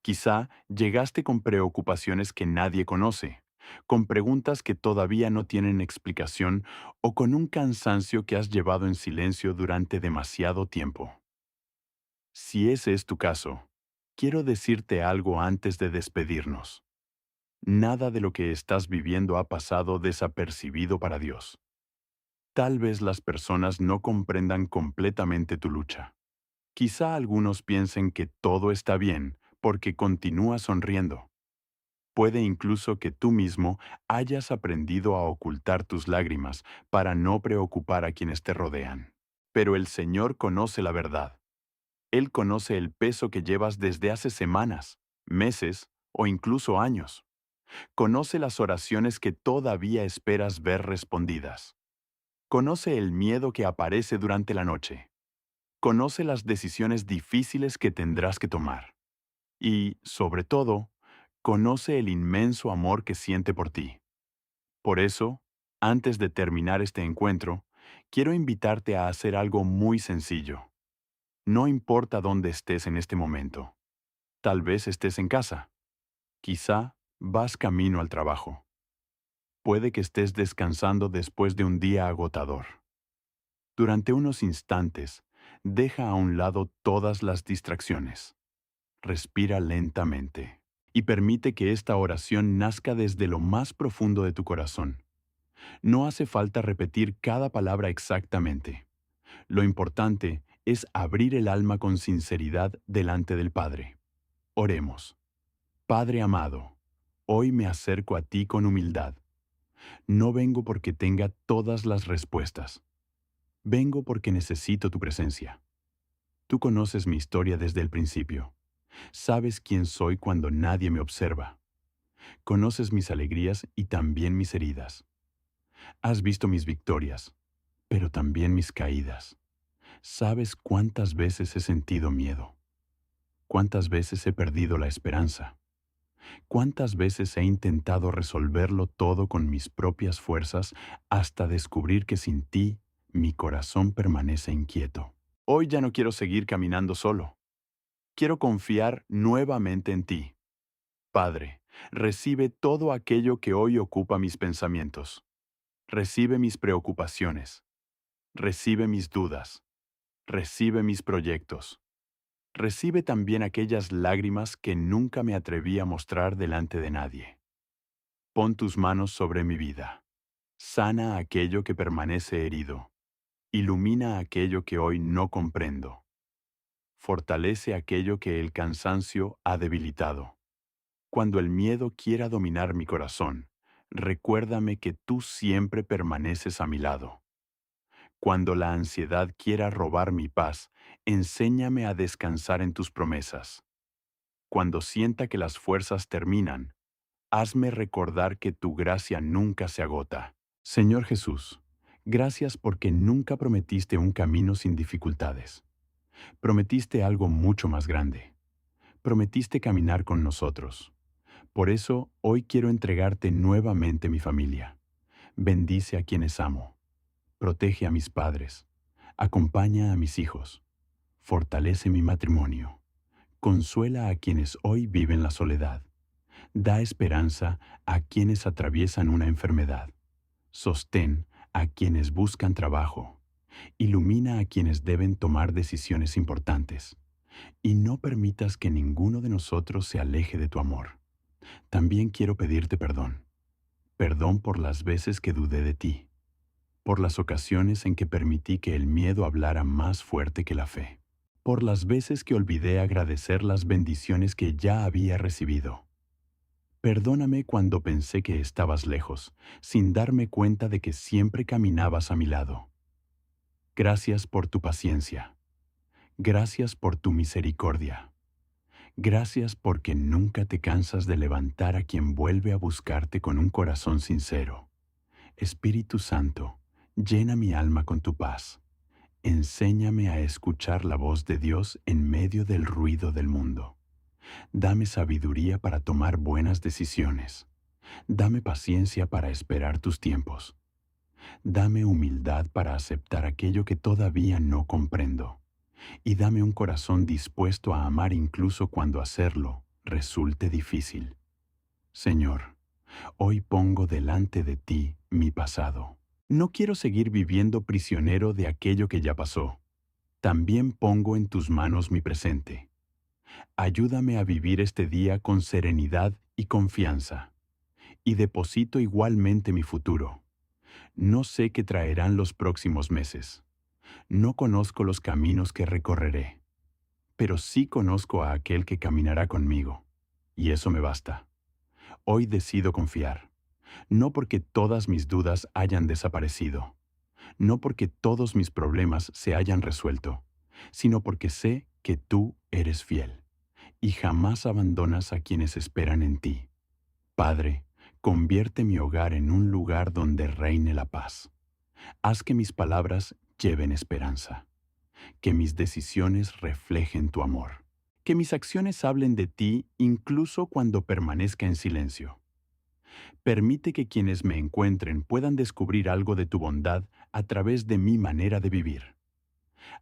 Quizá llegaste con preocupaciones que nadie conoce, con preguntas que todavía no tienen explicación o con un cansancio que has llevado en silencio durante demasiado tiempo. Si ese es tu caso, quiero decirte algo antes de despedirnos. Nada de lo que estás viviendo ha pasado desapercibido para Dios. Tal vez las personas no comprendan completamente tu lucha. Quizá algunos piensen que todo está bien porque continúas sonriendo. Puede incluso que tú mismo hayas aprendido a ocultar tus lágrimas para no preocupar a quienes te rodean. Pero el Señor conoce la verdad. Él conoce el peso que llevas desde hace semanas, meses o incluso años. Conoce las oraciones que todavía esperas ver respondidas. Conoce el miedo que aparece durante la noche. Conoce las decisiones difíciles que tendrás que tomar. Y, sobre todo, conoce el inmenso amor que siente por ti. Por eso, antes de terminar este encuentro, quiero invitarte a hacer algo muy sencillo. No importa dónde estés en este momento. Tal vez estés en casa. Quizá vas camino al trabajo. Puede que estés descansando después de un día agotador. Durante unos instantes, deja a un lado todas las distracciones. Respira lentamente y permite que esta oración nazca desde lo más profundo de tu corazón. No hace falta repetir cada palabra exactamente. Lo importante es abrir el alma con sinceridad delante del Padre. Oremos. Padre amado, hoy me acerco a ti con humildad. No vengo porque tenga todas las respuestas. Vengo porque necesito tu presencia. Tú conoces mi historia desde el principio. Sabes quién soy cuando nadie me observa. Conoces mis alegrías y también mis heridas. Has visto mis victorias, pero también mis caídas. Sabes cuántas veces he sentido miedo, cuántas veces he perdido la esperanza, cuántas veces he intentado resolverlo todo con mis propias fuerzas hasta descubrir que sin ti mi corazón permanece inquieto. Hoy ya no quiero seguir caminando solo. Quiero confiar nuevamente en ti. Padre, recibe todo aquello que hoy ocupa mis pensamientos. Recibe mis preocupaciones. Recibe mis dudas. Recibe mis proyectos. Recibe también aquellas lágrimas que nunca me atreví a mostrar delante de nadie. Pon tus manos sobre mi vida. Sana aquello que permanece herido. Ilumina aquello que hoy no comprendo. Fortalece aquello que el cansancio ha debilitado. Cuando el miedo quiera dominar mi corazón, recuérdame que tú siempre permaneces a mi lado. Cuando la ansiedad quiera robar mi paz, enséñame a descansar en tus promesas. Cuando sienta que las fuerzas terminan, hazme recordar que tu gracia nunca se agota. Señor Jesús, gracias porque nunca prometiste un camino sin dificultades. Prometiste algo mucho más grande. Prometiste caminar con nosotros. Por eso, hoy quiero entregarte nuevamente mi familia. Bendice a quienes amo. Protege a mis padres. Acompaña a mis hijos. Fortalece mi matrimonio. Consuela a quienes hoy viven la soledad. Da esperanza a quienes atraviesan una enfermedad. Sostén a quienes buscan trabajo. Ilumina a quienes deben tomar decisiones importantes. Y no permitas que ninguno de nosotros se aleje de tu amor. También quiero pedirte perdón. Perdón por las veces que dudé de ti. Por las ocasiones en que permití que el miedo hablara más fuerte que la fe. Por las veces que olvidé agradecer las bendiciones que ya había recibido. Perdóname cuando pensé que estabas lejos, sin darme cuenta de que siempre caminabas a mi lado. Gracias por tu paciencia. Gracias por tu misericordia. Gracias porque nunca te cansas de levantar a quien vuelve a buscarte con un corazón sincero. Espíritu Santo, llena mi alma con tu paz. Enséñame a escuchar la voz de Dios en medio del ruido del mundo. Dame sabiduría para tomar buenas decisiones. Dame paciencia para esperar tus tiempos. Dame humildad para aceptar aquello que todavía no comprendo. Y dame un corazón dispuesto a amar incluso cuando hacerlo resulte difícil. Señor, hoy pongo delante de ti mi pasado. No quiero seguir viviendo prisionero de aquello que ya pasó. También pongo en tus manos mi presente. Ayúdame a vivir este día con serenidad y confianza. y deposito igualmente mi futuro. No sé qué traerán los próximos meses. No conozco los caminos que recorreré, pero sí conozco a aquel que caminará conmigo, y eso me basta. Hoy decido confiar, no porque todas mis dudas hayan desaparecido, no porque todos mis problemas se hayan resuelto, sino porque sé que tú eres fiel y jamás abandonas a quienes esperan en ti. Padre, convierte mi hogar en un lugar donde reine la paz. Haz que mis palabras lleven esperanza, que mis decisiones reflejen tu amor, que mis acciones hablen de ti incluso cuando permanezca en silencio. Permite que quienes me encuentren puedan descubrir algo de tu bondad a través de mi manera de vivir.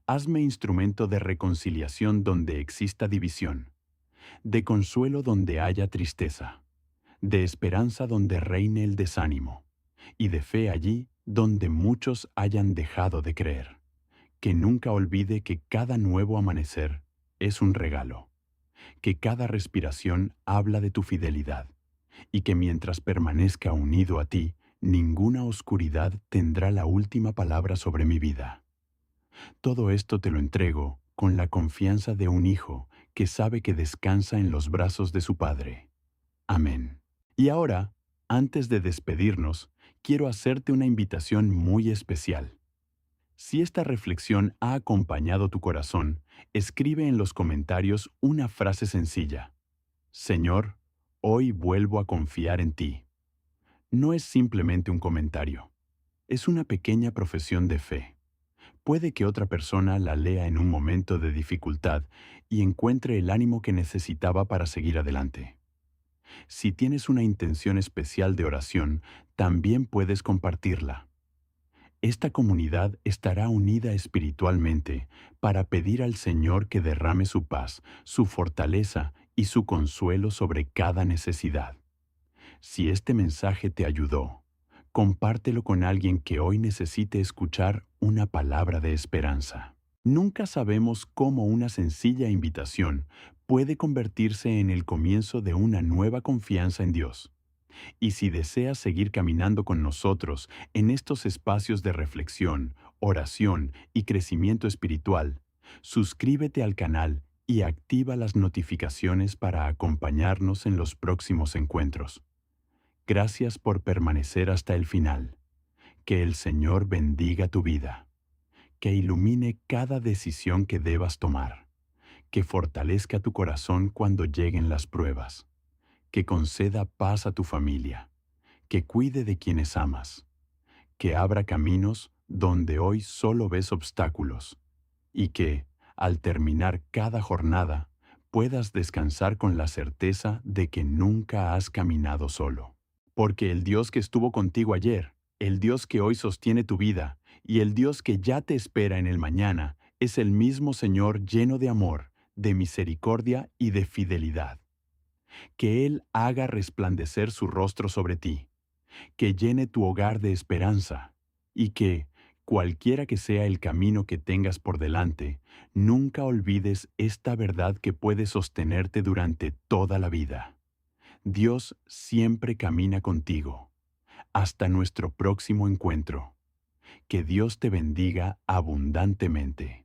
Hazme instrumento de reconciliación donde exista división, de consuelo donde haya tristeza, de esperanza donde reine el desánimo, y de fe allí donde muchos hayan dejado de creer. Que nunca olvide que cada nuevo amanecer es un regalo, que cada respiración habla de tu fidelidad, y que mientras permanezca unido a ti, ninguna oscuridad tendrá la última palabra sobre mi vida. Todo esto te lo entrego con la confianza de un hijo que sabe que descansa en los brazos de su padre. Amén. Y ahora, antes de despedirnos, quiero hacerte una invitación muy especial. Si esta reflexión ha acompañado tu corazón, escribe en los comentarios una frase sencilla. Señor, hoy vuelvo a confiar en ti. No es simplemente un comentario, es una pequeña profesión de fe. Puede que otra persona la lea en un momento de dificultad y encuentre el ánimo que necesitaba para seguir adelante. Si tienes una intención especial de oración, también puedes compartirla. Esta comunidad estará unida espiritualmente para pedir al Señor que derrame su paz, su fortaleza y su consuelo sobre cada necesidad. Si este mensaje te ayudó, compártelo con alguien que hoy necesite escuchar una palabra de esperanza. Nunca sabemos cómo una sencilla invitación puede convertirse en el comienzo de una nueva confianza en Dios. Y si deseas seguir caminando con nosotros en estos espacios de reflexión, oración y crecimiento espiritual, suscríbete al canal y activa las notificaciones para acompañarnos en los próximos encuentros. Gracias por permanecer hasta el final. Que el Señor bendiga tu vida, que ilumine cada decisión que debas tomar, que fortalezca tu corazón cuando lleguen las pruebas, que conceda paz a tu familia, que cuide de quienes amas, que abra caminos donde hoy solo ves obstáculos y que, al terminar cada jornada, puedas descansar con la certeza de que nunca has caminado solo. Porque el Dios que estuvo contigo ayer, el Dios que hoy sostiene tu vida y el Dios que ya te espera en el mañana es el mismo Señor lleno de amor, de misericordia y de fidelidad. Que Él haga resplandecer su rostro sobre ti, que llene tu hogar de esperanza y que, cualquiera que sea el camino que tengas por delante, nunca olvides esta verdad que puede sostenerte durante toda la vida. Dios siempre camina contigo. Hasta nuestro próximo encuentro. Que Dios te bendiga abundantemente.